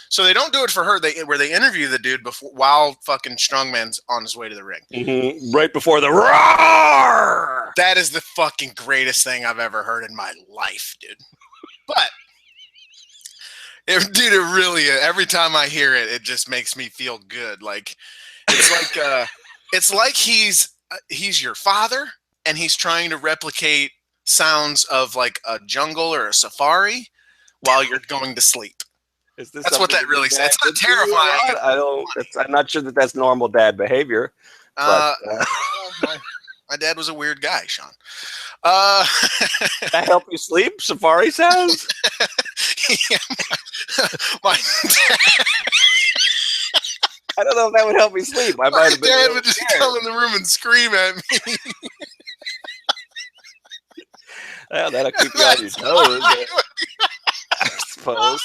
So they don't do it for her. Where they interview the dude while fucking Strongman's on his way to the ring. Mm-hmm. Right before the roar. That is the fucking greatest thing I've ever heard in my life, dude. But, dude, it really is. Every time I hear it, it just makes me feel good. Like, it's like he's your father, and he's trying to replicate sounds of like a jungle or a safari while you're going to sleep. That's what that really says. It's not terrifying. I'm not sure that that's normal dad behavior. But, my dad was a weird guy, Sean. That help you sleep? Safari sounds. Yeah, my dad. I don't know if that would help me sleep. My dad would just come in the room and scream at me. Yeah, that'll keep you on your toes. I suppose.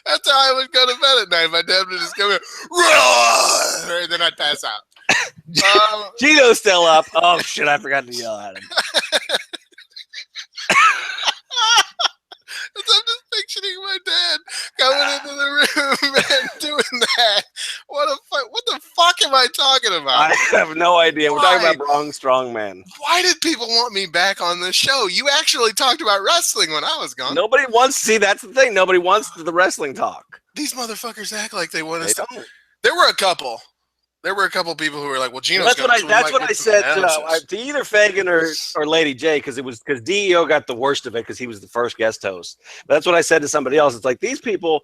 That's how I would go to bed at night. My dad would just come in, roar, and then I'd pass out. Geno's still up. Oh shit! I forgot to yell at him. I'm just picturing my dad coming into the room and doing that. What the fuck am I talking about? I have no idea. We're talking about Braun Strongman. Why did people want me back on this show? You actually talked about wrestling when I was gone. Nobody wants. See, that's the thing. Nobody wants the wrestling talk. These motherfuckers act like they want us. They don't. There were a couple people who were like, "Well, Geno's." That's what I said to either Fagan or Lady J, because DEO got the worst of it because he was the first guest host. But that's what I said to somebody else. It's like these people,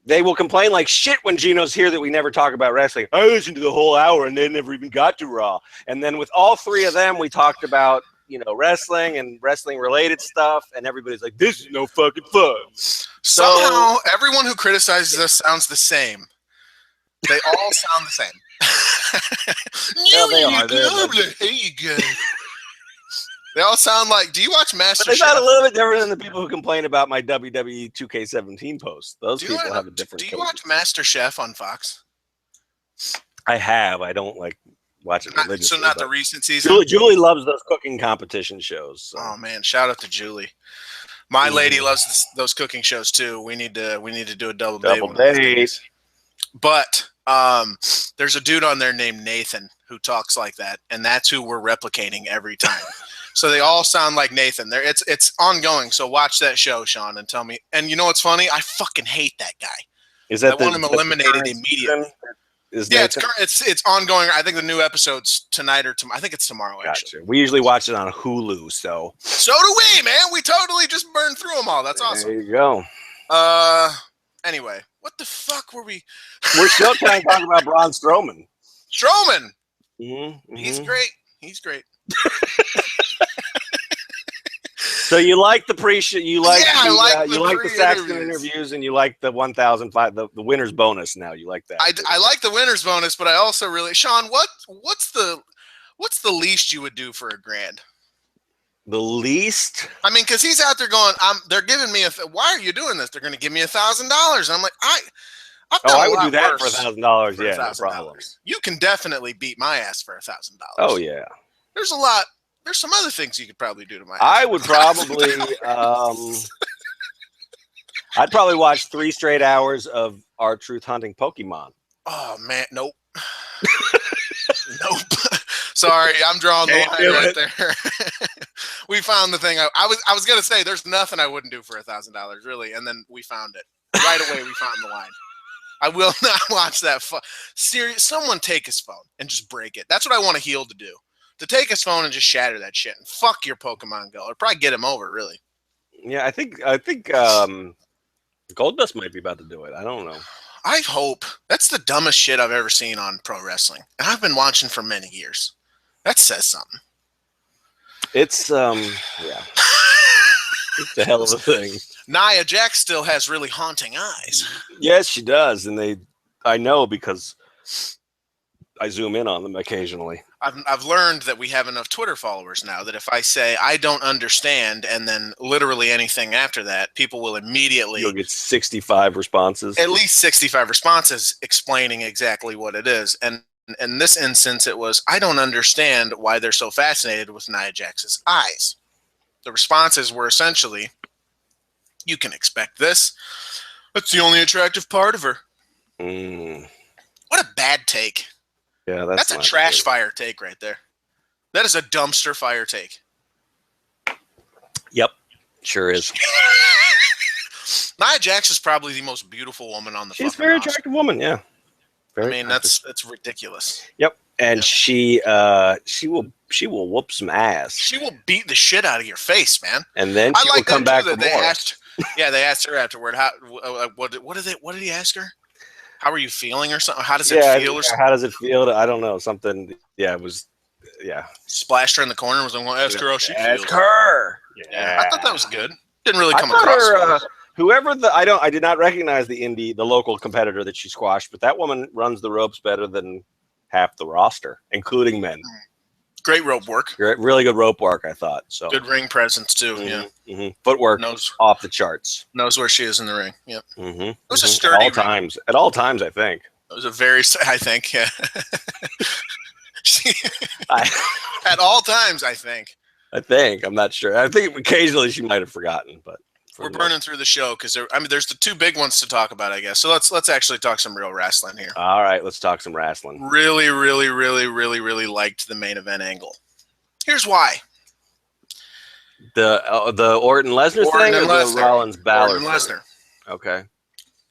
they will complain like shit when Geno's here that we never talk about wrestling. I listened to the whole hour and they never even got to Raw. And then with all three of them, we talked about wrestling and wrestling related stuff, and everybody's like, "This is no fucking fun." Somehow, everyone who criticizes us sounds the same. They all sound the same. Yeah, they are. They all sound like. Do you watch MasterChef? They sound a little bit different than the people who complain about my WWE 2K17 posts. Those people have a different. Do you watch MasterChef on Fox? I have. I don't watch it religiously. So not the recent season. Julie loves those cooking competition shows. So. Oh man, shout out to Julie. My lady loves those cooking shows too. We need to do a double date. But there's a dude on there named Nathan who talks like that, and that's who we're replicating every time. So they all sound like Nathan. It's ongoing. So watch that show, Sean, and tell me. And you know what's funny? I fucking hate that guy. I want him eliminated immediately. It's ongoing. I think the new episode's tonight or tomorrow. I think it's tomorrow. Actually, we usually watch it on Hulu. So do we, man. We totally just burned through them all. That's awesome. There you go. Anyway, what the fuck were we? We're still trying to talk about Braun Strowman. Mm-hmm. He's great. He's great. So you like the pre-show? You like the Saxton interviews. interviews, and you like the 1,005, the winner's bonus. Now you like that. I like the winner's bonus, but I also really, Sean, what's the least you would do for $1,000? The least? I mean, because he's out there going, they're giving me why are you doing this? They're going to give me $1,000. I'm like, I would do that for $1,000. Yeah, no problem. You can definitely beat my ass for $1,000. Oh yeah. There's some other things you could probably do to my ass. I would probably, I'd probably watch 3 straight hours of R-Truth hunting Pokemon. Oh man, nope. Nope. Sorry, I'm drawing the line right there. We found the thing. I was gonna say there's nothing I wouldn't do for $1,000, really, and then we found it right away. We found the line. I will not watch that. Serious. Someone take his phone and just break it. That's what I want a heel to do. To take his phone and just shatter that shit and fuck your Pokemon Go. Or probably get him over, really. Yeah, I think Goldust might be about to do it. I don't know. I hope. That's the dumbest shit I've ever seen on pro wrestling. And I've been watching for many years. That says something. It's yeah. It's a hell of a thing. Nia Jax still has really haunting eyes. Yes, she does, and I know because I zoom in on them occasionally. I've learned that we have enough Twitter followers now that if I say I don't understand and then literally anything after that, people will immediately You'll get 65 responses. at least 65 responses explaining exactly what it is. And in this instance, it was, I don't understand why they're so fascinated with Nia Jax's eyes. The responses were essentially, you can expect this. That's the only attractive part of her. What a bad take. Yeah, that's a trash fire take right there. That is a dumpster fire take. Yep, sure is. Nia Jax is probably the most beautiful woman on the She's fucking a very roster. attractive woman, yeah. Very attractive. That's ridiculous. Yep. And she will whoop some ass. She will beat the shit out of your face, man. And then she will come back for more. They asked her afterward. What did he ask her? How are you feeling or something? How does it feel? Or something? How does it feel? I don't know. Something. Yeah, it was. Yeah. Splashed her in the corner. Was like, well, ask her how she feels. Ask her. Yeah. I thought that was good. Didn't really come across. Whoever I did not recognize the local competitor that she squashed, but that woman runs the ropes better than half the roster, including men. Great rope work. Really good rope work, I thought. So good ring presence too. Footwork off the charts. Knows where she is in the ring. Yep. It was a sturdy at all times. At all times, I think. It was a very. I think. Yeah. At all times, I think. I'm not sure. I think occasionally she might have forgotten, but we're burning through the show because there's the two big ones to talk about, I guess. So let's actually talk some real wrestling here. All right, let's talk some wrestling. Really, really, really, really, really liked the main event angle. Here's why. The Orton Lesnar thing, or the Rollins Balor? Orton Lesnar. Okay.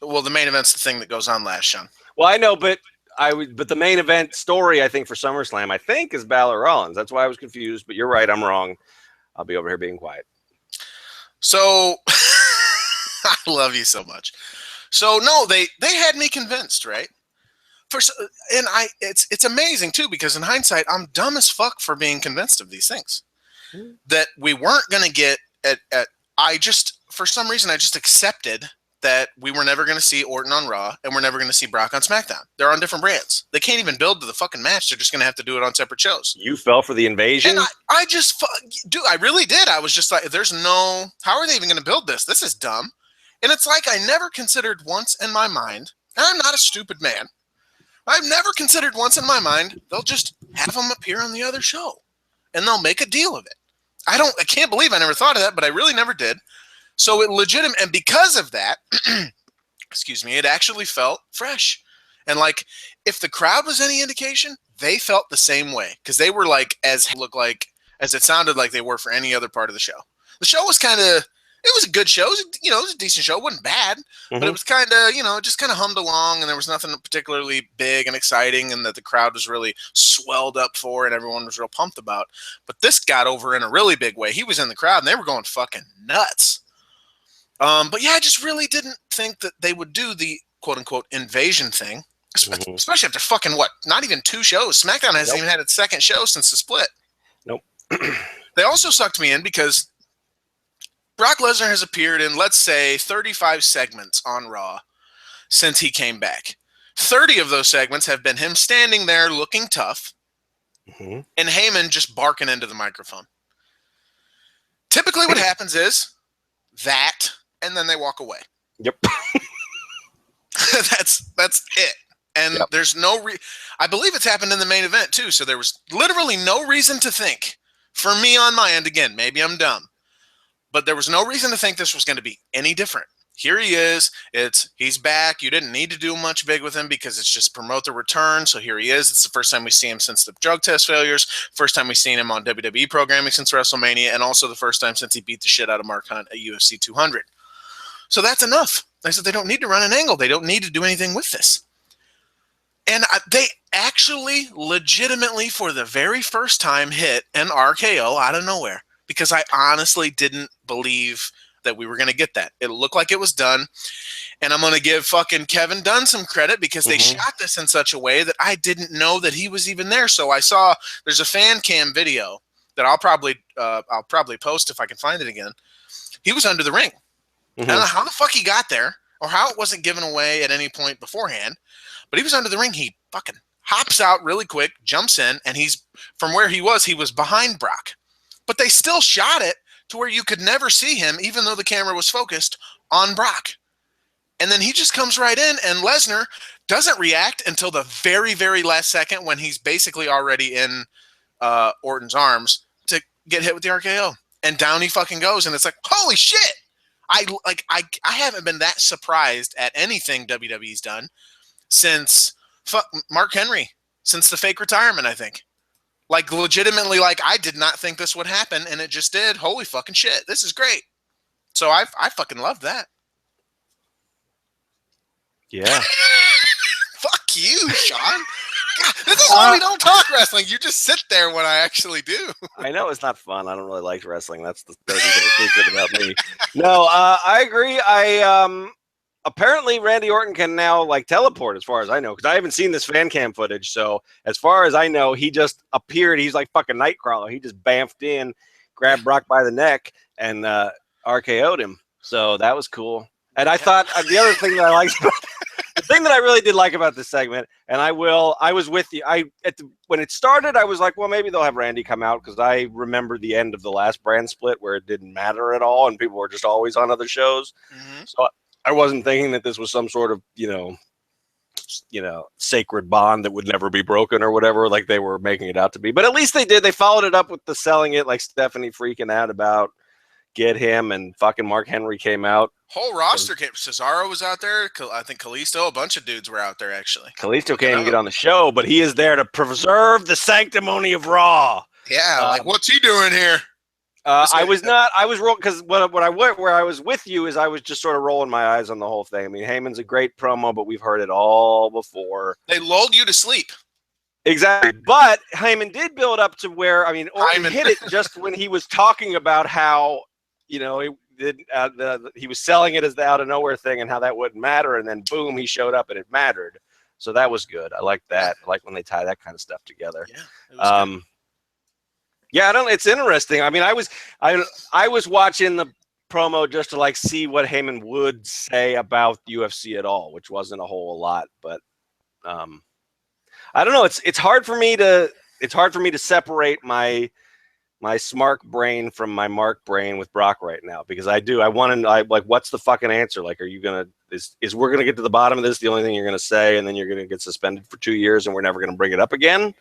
Well, the main event's the thing that goes on last, Sean. Well, I know, but the main event story, I think, for SummerSlam, I think, is Balor Rollins. That's why I was confused. But you're right, I'm wrong. I'll be over here being quiet. So I love you so much. So no, they had me convinced, right? It's amazing too, because in hindsight, I'm dumb as fuck for being convinced of these things. That we weren't gonna get for some reason I just accepted that we were never gonna see Orton on Raw and we're never gonna see Brock on SmackDown. They're on different brands. They can't even build to the fucking match. They're just gonna have to do it on separate shows. You fell for the invasion? And I really did. I was just like, how are they even gonna build this? This is dumb. And it's like I never considered once in my mind, and I'm not a stupid man, I've never considered once in my mind they'll just have them appear on the other show and they'll make a deal of it. I can't believe I never thought of that, but I really never did. So and because of that, excuse me, it actually felt fresh. And like, if the crowd was any indication, they felt the same way because they were like as it sounded like they were for any other part of the show. The show was it was a good show. It was a decent show. It wasn't bad, but it was just kind of hummed along, and there was nothing particularly big and exciting, and that the crowd was really swelled up for, and everyone was real pumped about. But this got over in a really big way. He was in the crowd, and they were going fucking nuts. But yeah, I just really didn't think that they would do the quote-unquote invasion thing, especially after fucking, not even 2 shows. SmackDown hasn't even had its second show since the split. Nope. They also sucked me in because Brock Lesnar has appeared in, let's say, 35 segments on Raw since he came back. 30 of those segments have been him standing there looking tough and Heyman just barking into the microphone. Typically what happens is that, and then they walk away. Yep. That's it. And there's I believe it's happened in the main event too, so there was literally no reason to think, for me on my end, again, maybe I'm dumb, but there was no reason to think this was going to be any different. Here he is. He's back. You didn't need to do much big with him because it's just promote the return. So here he is. It's the first time we see him since the drug test failures. First time we've seen him on WWE programming since WrestleMania, and also the first time since he beat the shit out of Mark Hunt at UFC 200. So that's enough. I said they don't need to run an angle. They don't need to do anything with this. And they actually legitimately, for the very first time, hit an RKO out of nowhere, because I honestly didn't believe that we were going to get that. It looked like it was done. And I'm going to give fucking Kevin Dunn some credit because they shot this in such a way that I didn't know that he was even there. So I saw there's a fan cam video that I'll probably post if I can find it again. He was under the ring. I don't know how the fuck he got there or how it wasn't given away at any point beforehand, but he was under the ring. He fucking hops out really quick, jumps in, and from where he was behind Brock. But they still shot it to where you could never see him, even though the camera was focused on Brock. And then he just comes right in, and Lesnar doesn't react until the very, very last second when he's basically already in Orton's arms to get hit with the RKO. And down he fucking goes, and it's like, holy shit! I haven't been that surprised at anything WWE's done since Mark Henry, since the fake retirement, I think. Like, legitimately, like, I did not think this would happen, and it just did. Holy fucking shit. This is great. So I fucking love that. Yeah. Fuck you, Sean. God, this is why we don't talk wrestling. You just sit there when I actually do. I know it's not fun. I don't really like wrestling. That's the dirty little secret about me. No, I agree. Apparently Randy Orton can now like teleport, as far as I know, because I haven't seen this fan cam footage. So as far as I know, he just appeared. He's like fucking Nightcrawler. He just bamfed in, grabbed Brock by the neck, and RKO'd him. So that was cool. And I thought the other thing that I liked, the thing that I really did like about this segment, and I was with you. When it started, I was like, well, maybe they'll have Randy come out, because I remember the end of the last brand split where it didn't matter at all, and people were just always on other shows. Mm-hmm. So I wasn't thinking that this was some sort of, sacred bond that would never be broken or whatever, like they were making it out to be. But at least they did. They followed it up with the selling it, like Stephanie freaking out about get him, and fucking Mark Henry came out. Whole roster came. Cesaro was out there. I think Kalisto, a bunch of dudes were out there, actually. Kalisto can't even get on the show, but he is there to preserve the sanctimony of Raw. Yeah, like, what's he doing here? I was rolling, because where I was with you is I was just sort of rolling my eyes on the whole thing. I mean, Heyman's a great promo, but we've heard it all before. They lulled you to sleep. Exactly. But Heyman did build up to where, I mean, Orton hit it just when he was talking about how, he was selling it as the out of nowhere thing and how that wouldn't matter. And then boom, he showed up and it mattered. So that was good. I like that. I like when they tie that kind of stuff together. Yeah. It was good. Yeah, it's interesting. I mean, I was watching the promo just to like see what Heyman would say about UFC at all, which wasn't a whole lot, but I don't know. It's hard for me to separate my smart brain from my Mark brain with Brock right now, because I want to like, what's the fucking answer? Like, are you gonna we're gonna get to the bottom of this the only thing you're gonna say, and then you're gonna get suspended for 2 years and we're never gonna bring it up again?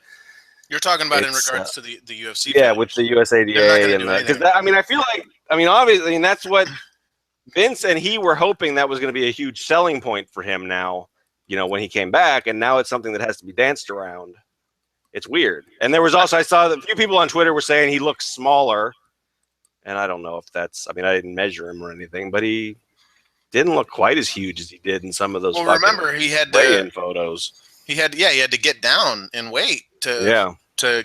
You're talking about in regards to the UFC? Yeah, with the USADA, and because I feel like, obviously, and that's what Vince and he were hoping that was going to be a huge selling point for him now, when he came back, and now it's something that has to be danced around. It's weird. And there was also, I saw that a few people on Twitter were saying he looks smaller, and I don't know if that's, I didn't measure him or anything, but he didn't look quite as huge as he did in some of those. Well, remember, he had weigh-in photos. He had to get down in weight to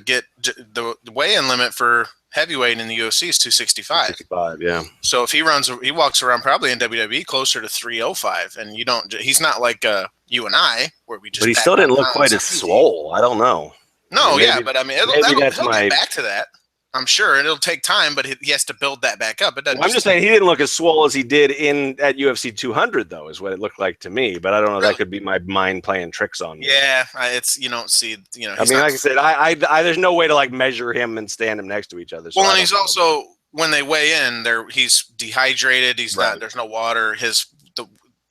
get the weigh-in limit for heavyweight in the UFC is 265. 265, yeah. So if he walks around probably in WWE closer to 305, and he's not like you and I, where we just. But he still didn't look quite as swole. I don't know. No, but he'll get back to that. I'm sure, and it'll take time, but he has to build that back up. I'm just saying he didn't look as swole as he did at UFC 200, though, is what it looked like to me. But I don't know. Really? That could be my mind playing tricks on me. Yeah, you don't see. Like I said, I there's no way to like measure him and stand him next to each other. So well, and he's also, when they weigh in, he's dehydrated. He's not. There's no water.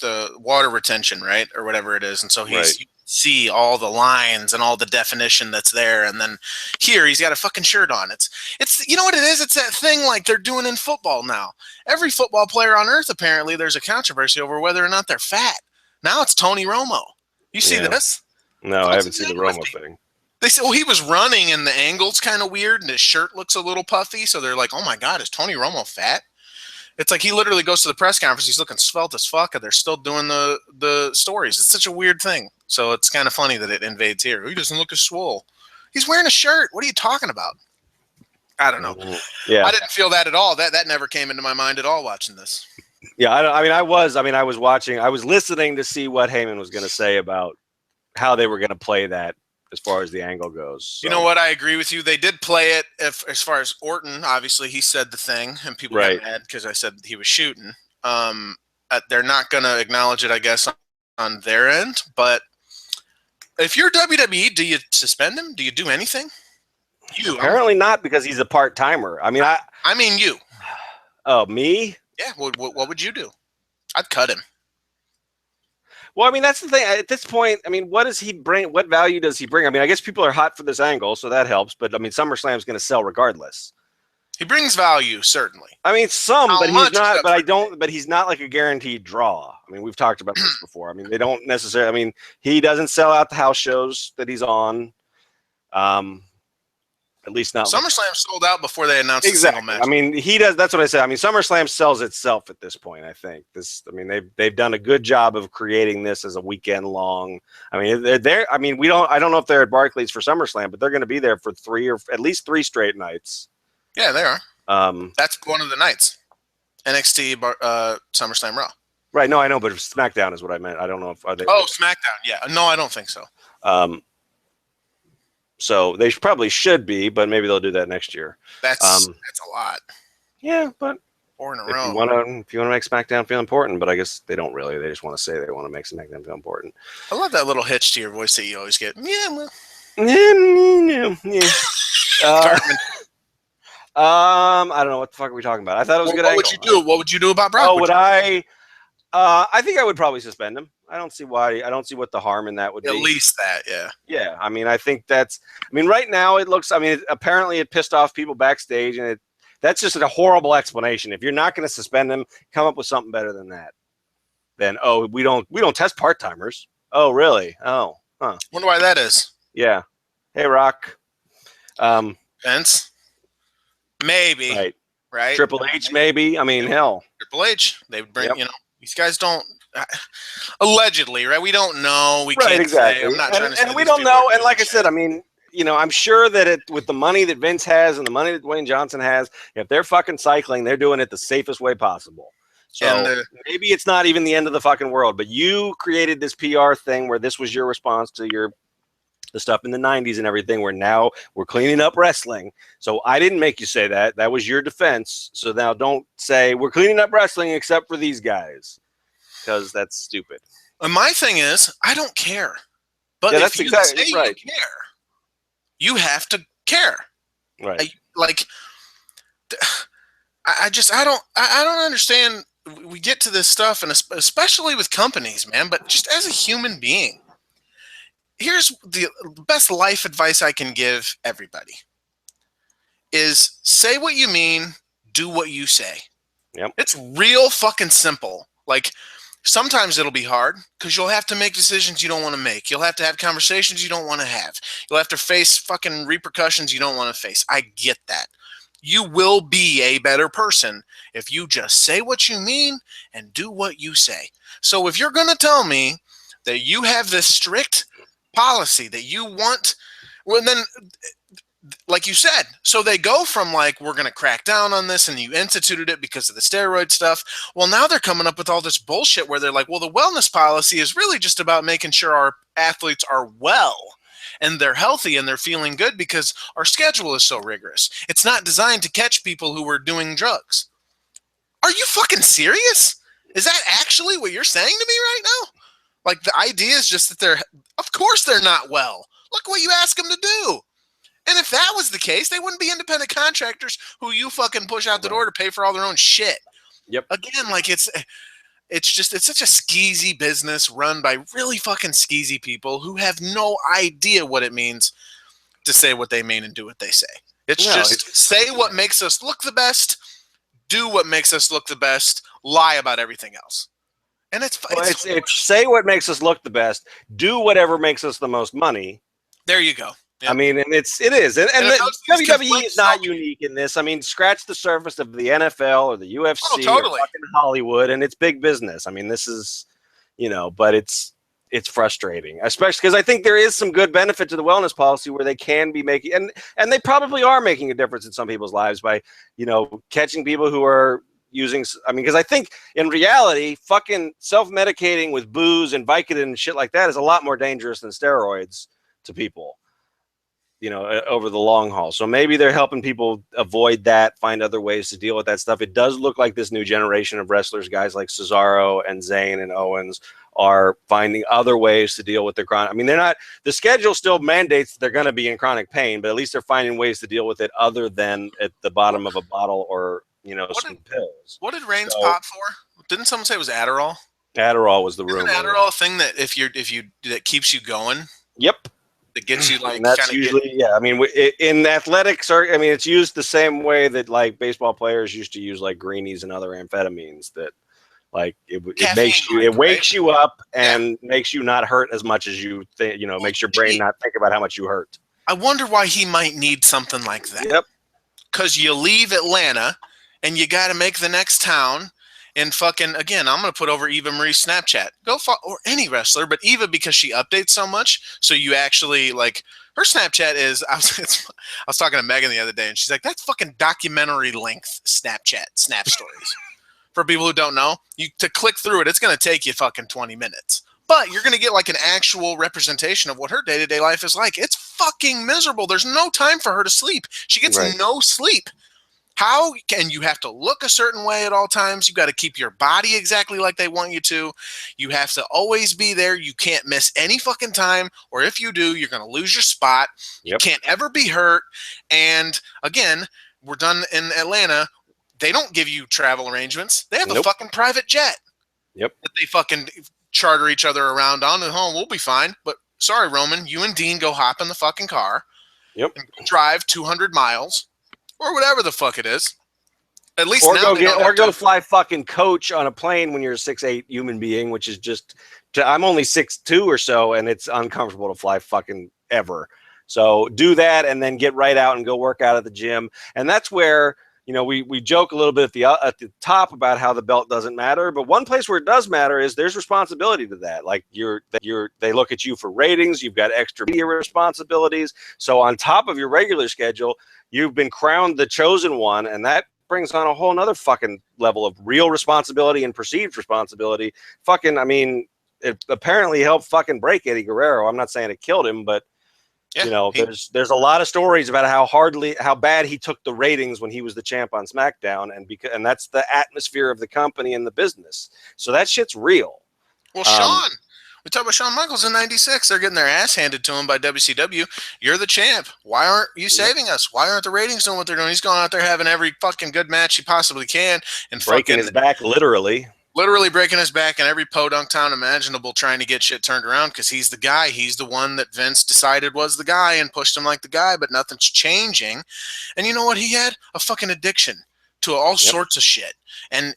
The water retention, right, or whatever it is, and so he's. Right. See all the lines and all the definition that's there, and then here he's got a fucking shirt on. It's you know what it is? It's that thing like they're doing in football now. Every football player on earth, apparently, there's a controversy over whether or not they're fat. Now it's Tony Romo. You see this? No, I haven't seen the Romo thing. They said, well, he was running and the angle's kind of weird and his shirt looks a little puffy, so they're like, oh my God, is Tony Romo fat? It's like he literally goes to the press conference, he's looking svelte as fuck, and they're still doing the stories. It's such a weird thing. So it's kind of funny that it invades here. He doesn't look as swole. He's wearing a shirt. What are you talking about? I don't know. Yeah, I didn't feel that at all. That never came into my mind at all watching this. Yeah, I was listening to see what Heyman was going to say about how they were going to play that as far as the angle goes. So. You know what? I agree with you. They did play it as far as Orton. Obviously, he said the thing, and people got mad because I said he was shooting. They're not going to acknowledge it, I guess, on their end, but If you're WWE, do you suspend him? Do you do anything? Apparently not, because he's a part-timer. I mean, I mean you. Oh, me? Yeah. What would you do? I'd cut him. Well, I mean, that's the thing. At this point, I mean, what does he bring? What value does he bring? I mean, I guess people are hot for this angle, so that helps. But I mean, SummerSlam's going to sell regardless. He brings value, certainly. I mean, but he's not. But I don't. But he's not like a guaranteed draw. I mean, we've talked about this before. I mean, they don't necessarily. I mean, he doesn't sell out the house shows that he's on. At least not. SummerSlam sold out before they announced the single match. I mean, he does. That's what I said. I mean, SummerSlam sells itself at this point. I think this. I mean, they've done a good job of creating this as a weekend long. I mean, they're there. I mean, we don't. I don't know if they're at Barclays for SummerSlam, but they're going to be there for at least three straight nights. Yeah, they are. That's one of the nights. NXT, SummerSlam Raw. Right. No, I know, but SmackDown is what I meant. I don't know if are they. Oh, SmackDown. Yeah. No, I don't think so. So they probably should be, but maybe they'll do that next year. That's a lot. Yeah, but 4 in a if row. If you want to make SmackDown feel important, but I guess they don't really. They just want to say they want to make SmackDown feel important. I love that little hitch to your voice that you always get. Yeah, well. I don't know what the fuck are we talking about. I thought it was a good angle. What would you do? What would you do about Brock? Oh, would I? I think I would probably suspend him. I don't see why. I don't see what the harm in that would be. At least that, yeah. Yeah, I mean, I think that's. I mean, right now it looks. I mean, apparently it pissed off people backstage, and that's just a horrible explanation. If you're not going to suspend him, come up with something better than that. Then we don't test part timers. Oh, really? Oh, huh. Wonder why that is. Yeah. Hey, Rock. Vince. Maybe. Right. Triple H, maybe. I mean, hell. Triple H. They would bring. These guys don't. Allegedly, right? We don't know. We can't exactly. Say. I'm not trying to say. And we don't know. And like I said, I mean, I'm sure that with the money that Vince has and the money that Dwayne Johnson has, if they're fucking cycling, they're doing it the safest way possible. So maybe it's not even the end of the fucking world. But you created this PR thing where this was your response to the stuff in the 90s and everything, where now we're cleaning up wrestling. So I didn't make you say that. That was your defense. So now don't say we're cleaning up wrestling except for these guys, because that's stupid. And my thing is, I don't care. But yeah, if you say you care, you have to care. Right. I don't understand. We get to this stuff, and especially with companies, man, but just as a human being, here's the best life advice I can give everybody is say what you mean, do what you say. Yep. It's real fucking simple. Like, sometimes it'll be hard because you'll have to make decisions you don't want to make. You'll have to have conversations you don't want to have. You'll have to face fucking repercussions you don't want to face. I get that. You will be a better person if you just say what you mean and do what you say. So if you're going to tell me that you have this strict policy that you want, well, then, like you said, so they go from like, we're going to crack down on this, and you instituted it because of the steroid stuff. Well, now they're coming up with all this bullshit where they're like, well, the wellness policy is really just about making sure our athletes are well and they're healthy and they're feeling good because our schedule is so rigorous. It's not designed to catch people who are doing drugs. Are you fucking serious? Is that actually what you're saying to me right now? Like, the idea is just that of course they're not well. Look what you ask them to do. And if that was the case, they wouldn't be independent contractors who you fucking push out the door to pay for all their own shit. Yep. Again, like it's such a skeezy business run by really fucking skeezy people who have no idea what it means to say what they mean and do what they say. It's say what makes us look the best, do what makes us look the best, lie about everything else. And it's say what makes us look the best, do whatever makes us the most money. There you go. Yep. I mean, and it is. And WWE is not unique in this. I mean, scratch the surface of the NFL or the UFC or fucking Hollywood, and it's big business. I mean, this is, but it's frustrating, especially because I think there is some good benefit to the wellness policy where they can be making, and they probably are making a difference in some people's lives by, catching people who are using, because I think in reality, fucking self-medicating with booze and Vicodin and shit like that is a lot more dangerous than steroids to people, over the long haul. So maybe they're helping people avoid that, find other ways to deal with that stuff. It does look like this new generation of wrestlers, guys like Cesaro and Zayn and Owens, are finding other ways to deal with their chronic. I mean, the schedule still mandates they're going to be in chronic pain, but at least they're finding ways to deal with it other than at the bottom of a bottle or, some pills. What did Reigns pop for? Didn't someone say it was Adderall? Adderall was the rumor. Isn't Adderall a thing that if you that keeps you going? Yep. That gets you like. And that's usually I mean, in athletics, I mean, it's used the same way that like baseball players used to use like greenies and other amphetamines. That like it wakes you up and makes you not hurt as much as you think. Makes your brain not think about how much you hurt. I wonder why he might need something like that. Yep. Because you leave Atlanta and you got to make the next town. And fucking, again, I'm going to put over Eva Marie's Snapchat. Or any wrestler, but Eva, because she updates so much, so you actually, like, her Snapchat is, I was talking to Megan the other day, and she's like, that's fucking documentary length Snapchat, Snap Stories. For people who don't know, to click through it, it's going to take you fucking 20 minutes. But you're going to get, like, an actual representation of what her day-to-day life is like. It's fucking miserable. There's no time for her to sleep. She gets no sleep. How can you have to look a certain way at all times? You got to keep your body exactly like they want you to. You have to always be there. You can't miss any fucking time. Or if you do, you're going to lose your spot. Yep. You can't ever be hurt. And again, we're done in Atlanta. They don't give you travel arrangements. They have a fucking private jet. Yep. That they fucking charter each other around on. And home, we'll be fine. But sorry, Roman, you and Dean go hop in the fucking car. Yep. And drive 200 miles. Or whatever the fuck it is. At least go fly fucking coach on a plane when you're a 6'8" human being, which is just I'm only 6'2" or so, and it's uncomfortable to fly fucking ever. So do that and then get right out and go work out at the gym. And that's where, we joke a little bit at the top about how the belt doesn't matter, but one place where it does matter is there's responsibility to that. Like they look at you for ratings, you've got extra media responsibilities. So on top of your regular schedule, you've been crowned the chosen one, and that brings on a whole nother fucking level of real responsibility and perceived responsibility. Fucking, I mean, it apparently helped fucking break Eddie Guerrero. I'm not saying it killed him, but there's a lot of stories about how bad he took the ratings when he was the champ on SmackDown, and that's the atmosphere of the company and the business. So that shit's real. Well, Shawn. We talk about Shawn Michaels in '96. They're getting their ass handed to him by WCW. You're the champ. Why aren't you saving us? Why aren't the ratings doing what they're doing? He's going out there having every fucking good match he possibly can. And breaking his back, literally breaking his back in every podunk town imaginable, trying to get shit turned around because he's the guy. He's the one that Vince decided was the guy and pushed him like the guy, but nothing's changing. And you know what he had? A fucking addiction to all sorts of shit. And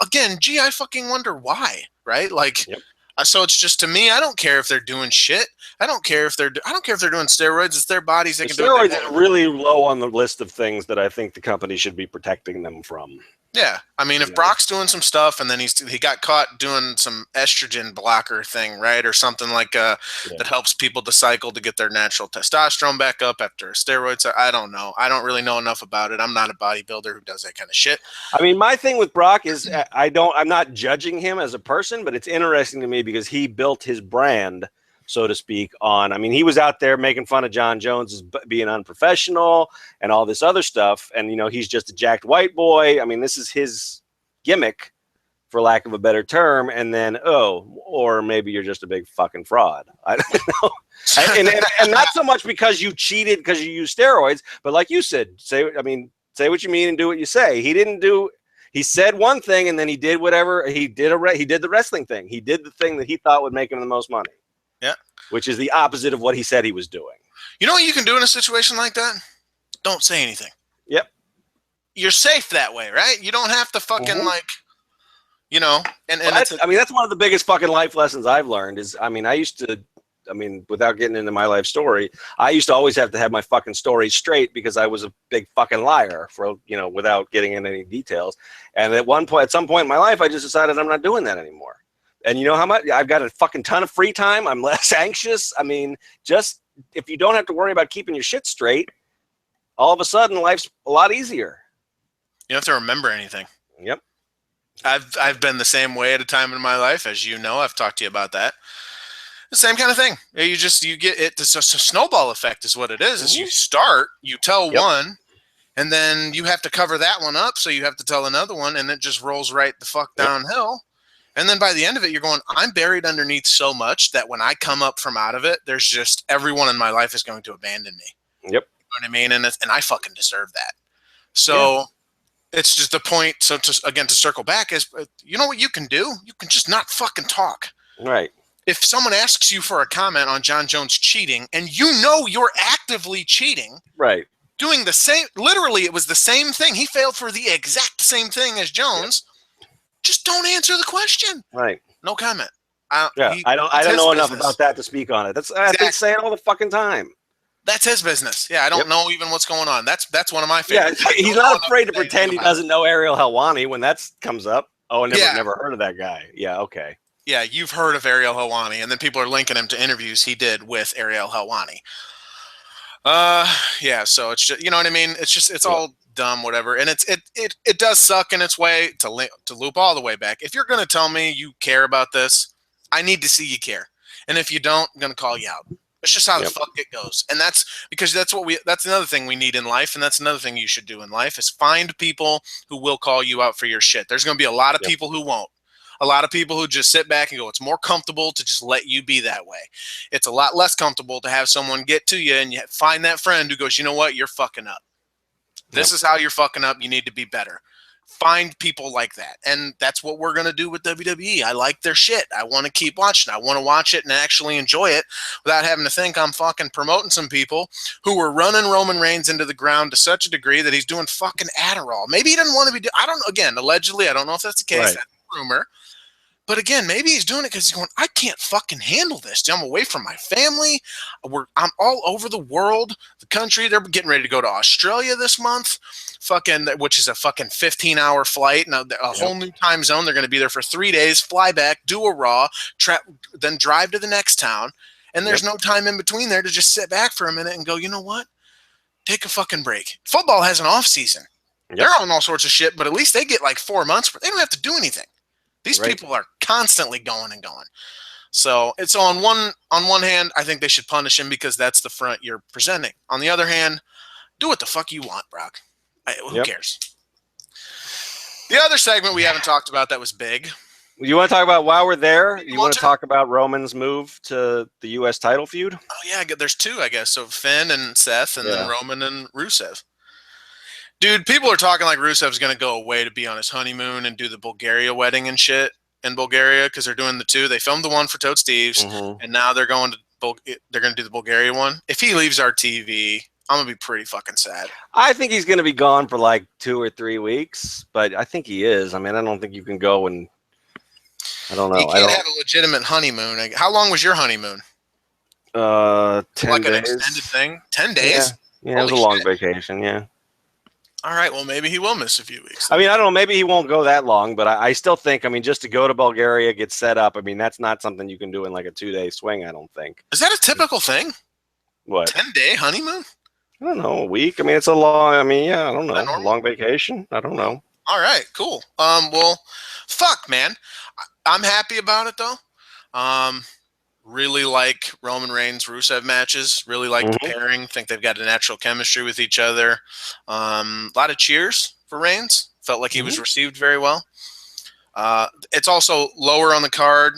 again, I fucking wonder why, right? Like... Yep. So it's just, to me, I don't care if they're doing shit. I don't care if they're doing steroids. It's their bodies. They can do it. Steroids are really low on the list of things that I think the company should be protecting them from. Yeah, I mean, if Brock's doing some stuff and then he got caught doing some estrogen blocker thing, right, or something like that helps people to cycle to get their natural testosterone back up after steroids. I don't know. I don't really know enough about it. I'm not a bodybuilder who does that kind of shit. I mean, my thing with Brock is I'm not judging him as a person, but it's interesting to me because he built his brand, so to speak, on, I mean, he was out there making fun of John Jones as being unprofessional and all this other stuff. And, he's just a jacked white boy. I mean, this is his gimmick, for lack of a better term. And then, or maybe you're just a big fucking fraud. I don't know. and not so much because you cheated because you used steroids, but like you said, say what you mean and do what you say. He said one thing and then he did whatever he did. He did the wrestling thing. He did the thing that he thought would make him the most money. Yeah. Which is the opposite of what he said he was doing. You know what you can do in a situation like that? Don't say anything. Yep. You're safe that way, right? You don't have to fucking and that's one of the biggest fucking life lessons I've learned is, without getting into my life story, I used to always have to have my fucking story straight because I was a big fucking liar without getting into any details. And at some point in my life, I just decided I'm not doing that anymore. And you know how much I've got a fucking ton of free time. I'm less anxious. I mean, just if you don't have to worry about keeping your shit straight, all of a sudden life's a lot easier. You don't have to remember anything. Yep. I've been the same way at a time in my life, as you know. I've talked to you about that. The same kind of thing. You get it. It's just a snowball effect is what it is. Is you start, you tell one, and then you have to cover that one up. So you have to tell another one, and it just rolls right the fuck downhill. And then by the end of it, you're going, I'm buried underneath so much that when I come up from out of it, there's just everyone in my life is going to abandon me. Yep. You know what I mean? And I fucking deserve that. So it's just the point. So to circle back is, you know what you can do? You can just not fucking talk. Right. If someone asks you for a comment on John Jones cheating and you know you're actively cheating, right, doing the same, literally it was the same thing. He failed for the exact same thing as Jones. Just don't answer the question. Right. No comment. I don't know enough about that to speak on it. That's I think say it all the fucking time. That's his business. Yeah, I don't know even what's going on. That's one of my favorites. Yeah, he's not afraid to pretend he doesn't know Ariel Helwani when that comes up. Oh, I never heard of that guy. Yeah, okay. Yeah, you've heard of Ariel Helwani, and then people are linking him to interviews he did with Ariel Helwani. Yeah, so it's just, you know what I mean? It's just, it's all dumb, whatever. And it does suck in its way to loop all the way back. If you're going to tell me you care about this, I need to see you care. And if you don't, I'm going to call you out. It's just how the fuck it goes. And that's because that's another thing we need in life. And that's another thing you should do in life is find people who will call you out for your shit. There's going to be a lot of people who won't. A lot of people who just sit back and go, it's more comfortable to just let you be that way. It's a lot less comfortable to have someone get to you and you find that friend who goes, you know what, you're fucking up. This is how you're fucking up. You need to be better. Find people like that. And that's what we're going to do with WWE. I like their shit. I want to keep watching. I want to watch it and actually enjoy it without having to think I'm fucking promoting some people who were running Roman Reigns into the ground to such a degree that he's doing fucking Adderall. Maybe he doesn't want to be, I don't know. Again, allegedly, I don't know if that's the case. That's a rumor. But again, maybe he's doing it because he's going, I can't fucking handle this. I'm away from my family. I'm all over the world, the country. They're getting ready to go to Australia this month, which is a fucking 15-hour flight. Now, a whole new time zone. They're going to be there for 3 days, fly back, do a Raw, then drive to the next town. And there's no time in between there to just sit back for a minute and go, you know what? Take a fucking break. Football has an off season. They're on all sorts of shit, but at least they get like 4 months, but they don't have to do anything. These people are constantly going and going. So it's on one hand, I think they should punish him because that's the front you're presenting. On the other hand, do what the fuck you want, Brock. Who cares? The other segment we haven't talked about that was big. You want to talk about while we're there? You want to talk about Roman's move to the U.S. title feud? Oh, yeah. There's two, I guess. So Finn and Seth and then Roman and Rusev. Dude, people are talking like Rusev's going to go away to be on his honeymoon and do the Bulgaria wedding and shit in Bulgaria because they're doing the two. They filmed the one for Toad Steve's, and now they're going to do the Bulgaria one. If he leaves our TV, I'm going to be pretty fucking sad. I think he's going to be gone for like 2 or 3 weeks, but I think he is. I mean, I don't think you can go and I don't know. You can't have a legitimate honeymoon. How long was your honeymoon? 10 like days. An extended thing? 10 days? Yeah, it was a long vacation, yeah. All right, well, maybe he will miss a few weeks. I mean, I don't know. Maybe he won't go that long, but I still think, I mean, just to go to Bulgaria, get set up, I mean, that's not something you can do in like a 2-day swing, I don't think. Is that a typical thing? What? 10-day honeymoon? I don't know, a week. I mean, it's a long, I mean, yeah, I don't know. A long vacation? I don't know. All right, cool. Well, fuck, man. I'm happy about it, though. Really like Roman Reigns Rusev matches. Really like the pairing. Think they've got a natural chemistry with each other. A lot of cheers for Reigns. Felt like he was received very well. It's also lower on the card,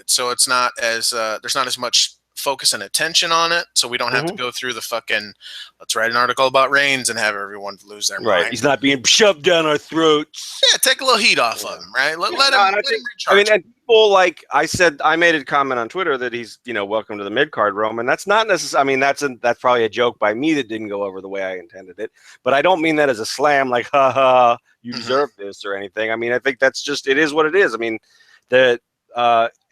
so it's not as there's not as much focus and attention on it. So we don't have to go through the fucking let's write an article about Reigns and have everyone lose their mind. Right. He's not being shoved down our throats. Yeah, take a little heat off of him, right? Let him recharge. I mean, and people like I said, I made a comment on Twitter that he's, welcome to the mid card, Roman. That's not necessarily. I mean, that's probably a joke by me that didn't go over the way I intended it. But I don't mean that as a slam, like, ha ha, you deserve this or anything. I mean, I think that's just it is what it is. I mean, the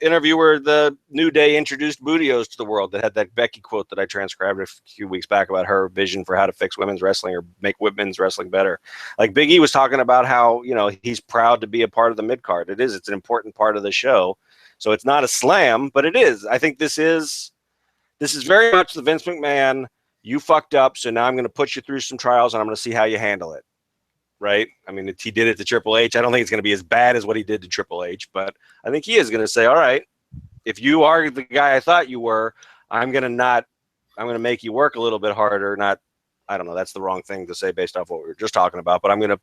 interviewer, the New Day introduced Bootios to the world that had that Becky quote that I transcribed a few weeks back about her vision for how to fix women's wrestling or make women's wrestling better. Like Big E was talking about how, he's proud to be a part of the mid card. It's an important part of the show. So it's not a slam, but it is. I think this is very much the Vince McMahon, you fucked up. So now I'm going to put you through some trials and I'm going to see how you handle it. Right? I mean, he did it to Triple H. I don't think it's going to be as bad as what he did to Triple H, but I think he is going to say, all right, if you are the guy I thought you were, I'm going to make you work a little bit harder. I don't know. That's the wrong thing to say based off what we were just talking about, but I'm going to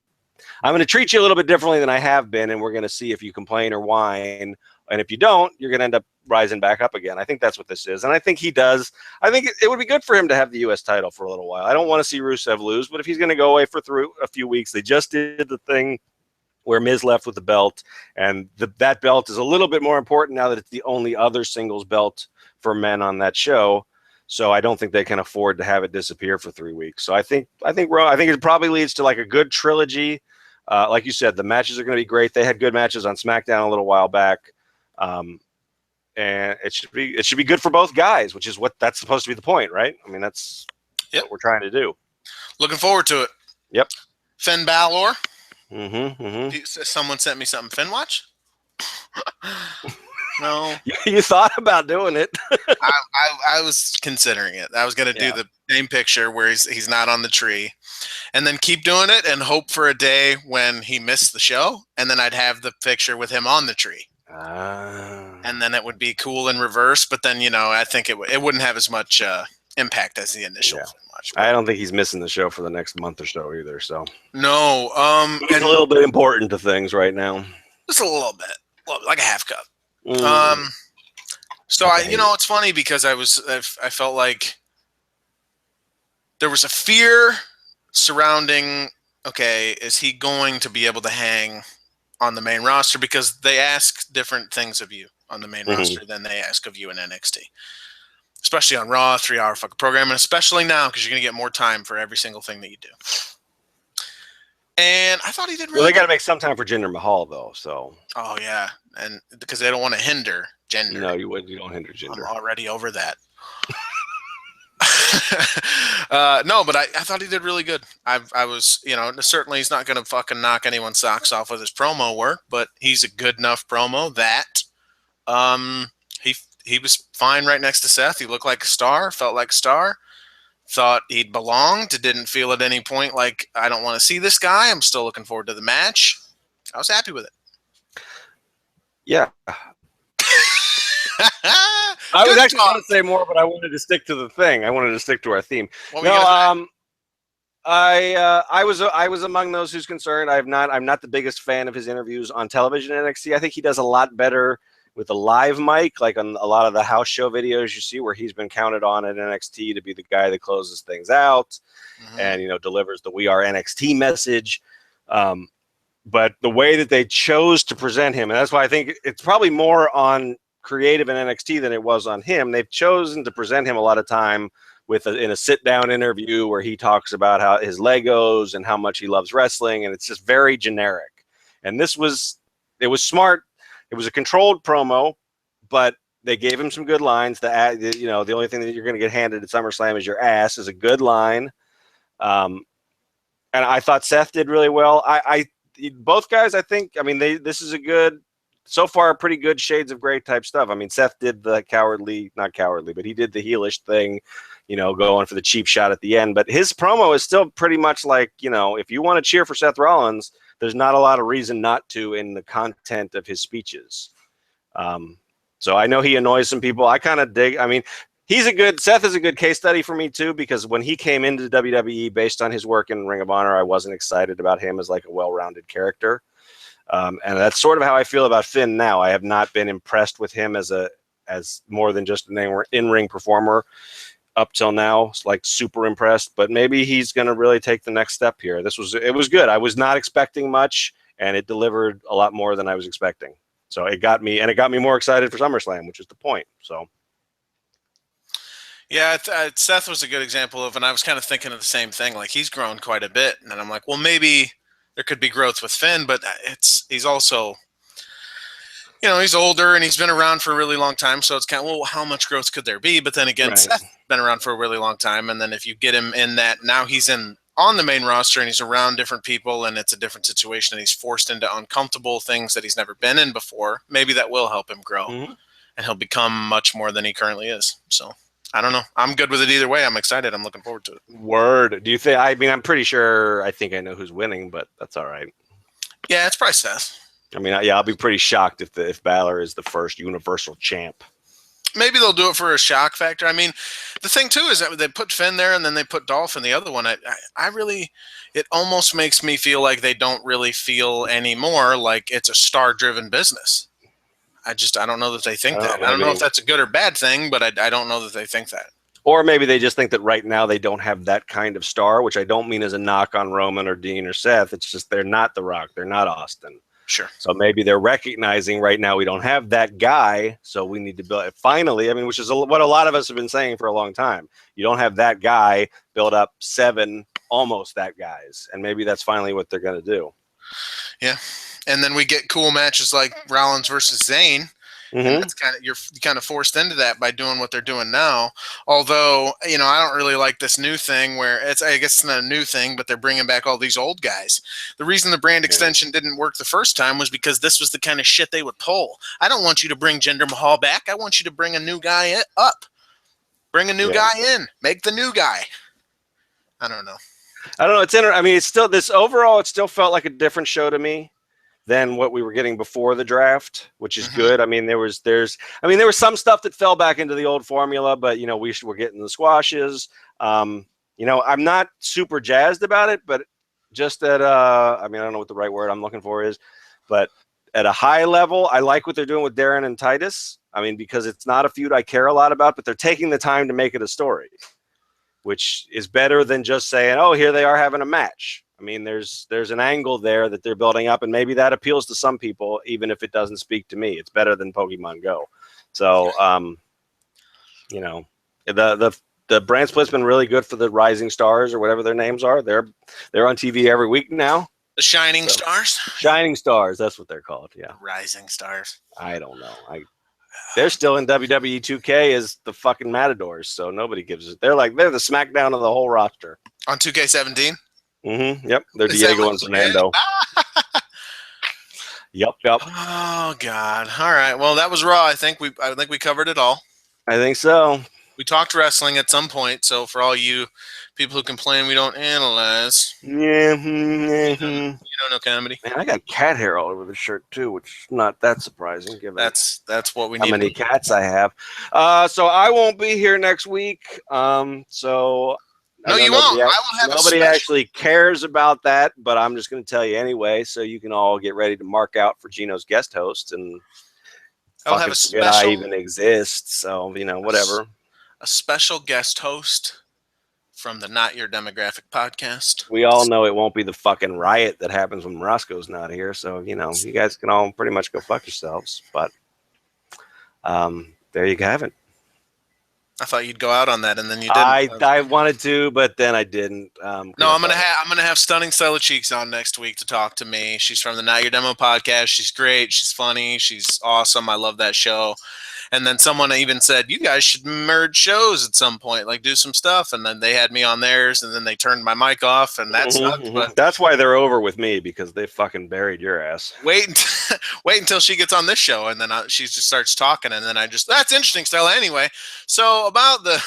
I'm going to treat you a little bit differently than I have been, and we're going to see if you complain or whine. And if you don't, you're going to end up rising back up again. I think that's what this is. And I think he does. I think it would be good for him to have the U.S. title for a little while. I don't want to see Rusev lose, but if he's going to go away for a few weeks, they just did the thing where Miz left with the belt, and that belt is a little bit more important now that it's the only other singles belt for men on that show. So I don't think they can afford to have it disappear for 3 weeks. So I think it probably leads to like a good trilogy. Like you said, the matches are going to be great. They had good matches on SmackDown a little while back. And it should be good for both guys, which is that's supposed to be the point, right? I mean, that's what we're trying to do. Looking forward to it. Yep. Finn Balor. Mm-hmm. Someone sent me something. Finn watch? No. You thought about doing it. I was considering it. I was going to do the same picture where he's not on the tree, and then keep doing it and hope for a day when he missed the show, and then I'd have the picture with him on the tree. And then it would be cool in reverse, but then, I think it wouldn't have as much impact as the initial watch. I don't think he's missing the show for the next month or so either. So no, he's a little bit important to things right now. Just a little bit, like a half cup. So it's funny because I felt like there was a fear surrounding, okay, is he going to be able to hang on the main roster? Because they ask different things of you on the main roster than they ask of you in NXT. Especially on Raw, 3-hour fucking program, and especially now because you're going to get more time for every single thing that you do. And I thought he did really well. They got to make some time for Jinder Mahal, though. So. Oh yeah, and because they don't want to hinder Jinder. No, you don't hinder Jinder. I'm already over that. No, but I thought he did really good. I was, certainly he's not going to fucking knock anyone's socks off with his promo work, but he's a good enough promo that he was fine right next to Seth. He looked like a star, felt like a star. Thought he'd belonged. Didn't feel at any point like I don't want to see this guy. I'm still looking forward to the match. I was happy with it. Yeah. I was actually going to say more, but I wanted to stick to the thing. I wanted to stick to our theme. I was among those who's concerned. I'm not the biggest fan of his interviews on television in NXT. I think he does a lot better with a live mic, like on a lot of the house show videos you see where he's been counted on at NXT to be the guy that closes things out and, delivers the "We Are NXT" message. But the way that they chose to present him, and that's why I think it's probably more on creative in NXT than it was on him. They've chosen to present him a lot of time in a sit-down interview where he talks about how his Legos and how much he loves wrestling, and it's just very generic. And it was smart. It was a controlled promo, but they gave him some good lines. The only thing that you're going to get handed at SummerSlam is your ass is a good line. And I thought Seth did really well. Both guys, I think, this is so far, pretty good shades of gray type stuff. I mean, Seth did the not cowardly, but he did the heelish thing, going for the cheap shot at the end. But his promo is still pretty much like, if you want to cheer for Seth Rollins, there's not a lot of reason not to in the content of his speeches. So I know he annoys some people. I kind of dig. I mean, Seth is a good case study for me too, because when he came into WWE based on his work in Ring of Honor, I wasn't excited about him as like a well-rounded character. And that's sort of how I feel about Finn now. I have not been impressed with him as more than just an in-ring performer up till now, like super impressed, but maybe he's going to really take the next step here. It was good. I was not expecting much, and it delivered a lot more than I was expecting. So it got me more excited for SummerSlam, which is the point. So. Yeah, Seth was a good example of, and I was kind of thinking of the same thing. Like, he's grown quite a bit, and I'm like, well, maybe there could be growth with Finn, but he's also, he's older and he's been around for a really long time. So it's kind of, well, how much growth could there be? But then again, right. Seth's been around for a really long time. And then if you get him in that, now he's on the main roster and he's around different people and it's a different situation and he's forced into uncomfortable things that he's never been in before. Maybe that will help him grow and he'll become much more than he currently is. So I don't know. I'm good with it either way. I'm excited. I'm looking forward to it. Word. Do you think, I'm pretty sure, I think I know who's winning, but that's all right. Yeah, it's probably Seth. I'll be pretty shocked if Balor is the first Universal champ. Maybe they'll do it for a shock factor. I mean, the thing too is that they put Finn there and then they put Dolph in the other one. I really, it almost makes me feel like they don't really feel anymore like it's a star-driven business. I don't know that they think that. I don't know if that's a good or bad thing, but I don't know that they think that. Or maybe they just think that right now they don't have that kind of star, which I don't mean as a knock on Roman or Dean or Seth. It's just they're not The Rock. They're not Austin. Sure. So maybe they're recognizing right now we don't have that guy, so we need to build it. Finally, I mean, which is what a lot of us have been saying for a long time. You don't have that guy, build up 7 almost that guys, and maybe that's finally what they're going to do. Yeah, and then we get cool matches like Rollins versus Zayn. And that's you're kind of forced into that by doing what they're doing now. Although, I don't really like this new thing where I guess it's not a new thing, but they're bringing back all these old guys. The reason the brand extension didn't work the first time was because this was the kind of shit they would pull. I don't want you to bring Jinder Mahal back. I want you to bring a new guy up. Bring a new guy in. Make the new guy. I don't know. It's I mean, it's still this overall. It still felt like a different show to me than what we were getting before the draft, which is good. I mean, there was some stuff that fell back into the old formula, but we're getting the squashes. I'm not super jazzed about it, but just at I don't know what the right word I'm looking for is, but at a high level, I like what they're doing with Darren and Titus. I mean, because it's not a feud I care a lot about, but they're taking the time to make it a story, which is better than just saying, "Oh, here they are having a match." I mean, there's an angle there that they're building up, and maybe that appeals to some people, even if it doesn't speak to me. It's better than Pokemon Go. So, the brand split's been really good for the Rising Stars or whatever their names are. They're on TV every week now. The Shining Stars? Shining Stars, that's what they're called, yeah. Rising Stars. I don't know. They're still in WWE 2K as the fucking Matadors, so nobody gives it. They're the SmackDown of the whole roster. On 2K17? Yep. They're Diego and Fernando. Yep. Oh God. All right. Well, that was Raw. I think we covered it all. I think so. We talked wrestling at some point, so for all you people who complain we don't analyze. Yeah. No comedy. Man, I got cat hair all over the shirt too, which is not that surprising given that's what we need. How many cats I have. So I won't be here next week. So no, you won't. I will have nobody actually cares about that, but I'm just going to tell you anyway, so you can all get ready to mark out for Geno's guest host and I'll have a special. I even exist. So whatever. A special guest host from the Not Your Demographic podcast. We all know it won't be the fucking riot that happens when Roscoe's not here. So you guys can all pretty much go fuck yourselves. But there you have it. I thought you'd go out on that, and then you didn't. I wanted to, but then I didn't. No, I'm gonna have Stunning Stella Cheeks on next week to talk to me. She's from the Not Your Demo podcast. She's great. She's funny. She's awesome. I love that show. And then someone even said, you guys should merge shows at some point, like do some stuff. And then they had me on theirs, and then they turned my mic off, and that sucked. But that's why they're over with me, because they fucking buried your ass. Wait until she gets on this show, and then she just starts talking, and then that's interesting, Stella. Anyway, so about the,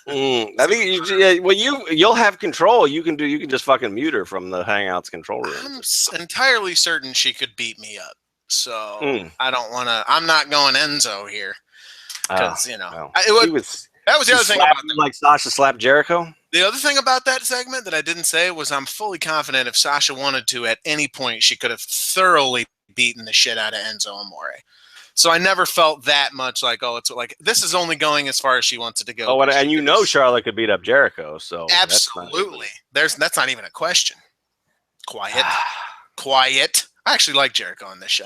I think you'll have control. You can just fucking mute her from the Hangouts control room. I'm entirely certain she could beat me up. So I don't want to. I'm not going Enzo here because that was the other thing about that. Like Sasha slapped Jericho. The other thing about that segment that I didn't say was I'm fully confident if Sasha wanted to at any point she could have thoroughly beaten the shit out of Enzo Amore. So I never felt that much like it's like this is only going as far as she wants it to go. Oh, and Charlotte could beat up Jericho. So absolutely, that's not even a question. Quiet. I actually like Jericho on this show.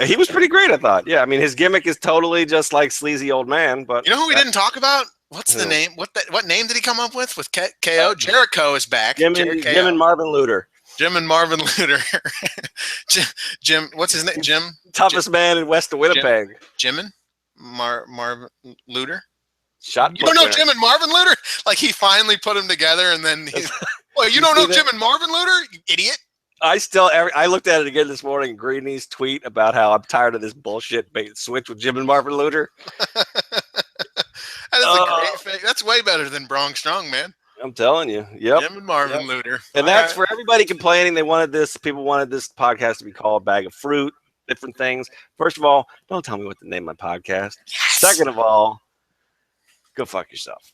He was pretty great, I thought. Yeah, I mean, his gimmick is totally just like sleazy old man. But you know who we didn't talk about? What's the name? What name did he come up with KO? Jericho is back. Jim and Marvin Luter. Jim and Marvin Luter. Jim, what's his name? Jim? Toughest man in west of Winnipeg. Jim and Marvin Luter? You don't know Jim and Marvin Luter? Like he finally put them together, and then you don't know Jim and Marvin Luter? You idiot. I looked at it again this morning. Greeny's tweet about how I'm tired of this bullshit bait switch with Jim and Marvin Luter. That is a great thing. That's way better than Bronx Strong, man. I'm telling you. Yep. Jim and Marvin Luter. And that's for everybody complaining. People wanted this podcast to be called Bag of Fruit, different things. First of all, don't tell me what to name my podcast. Yes. Second of all, go fuck yourself.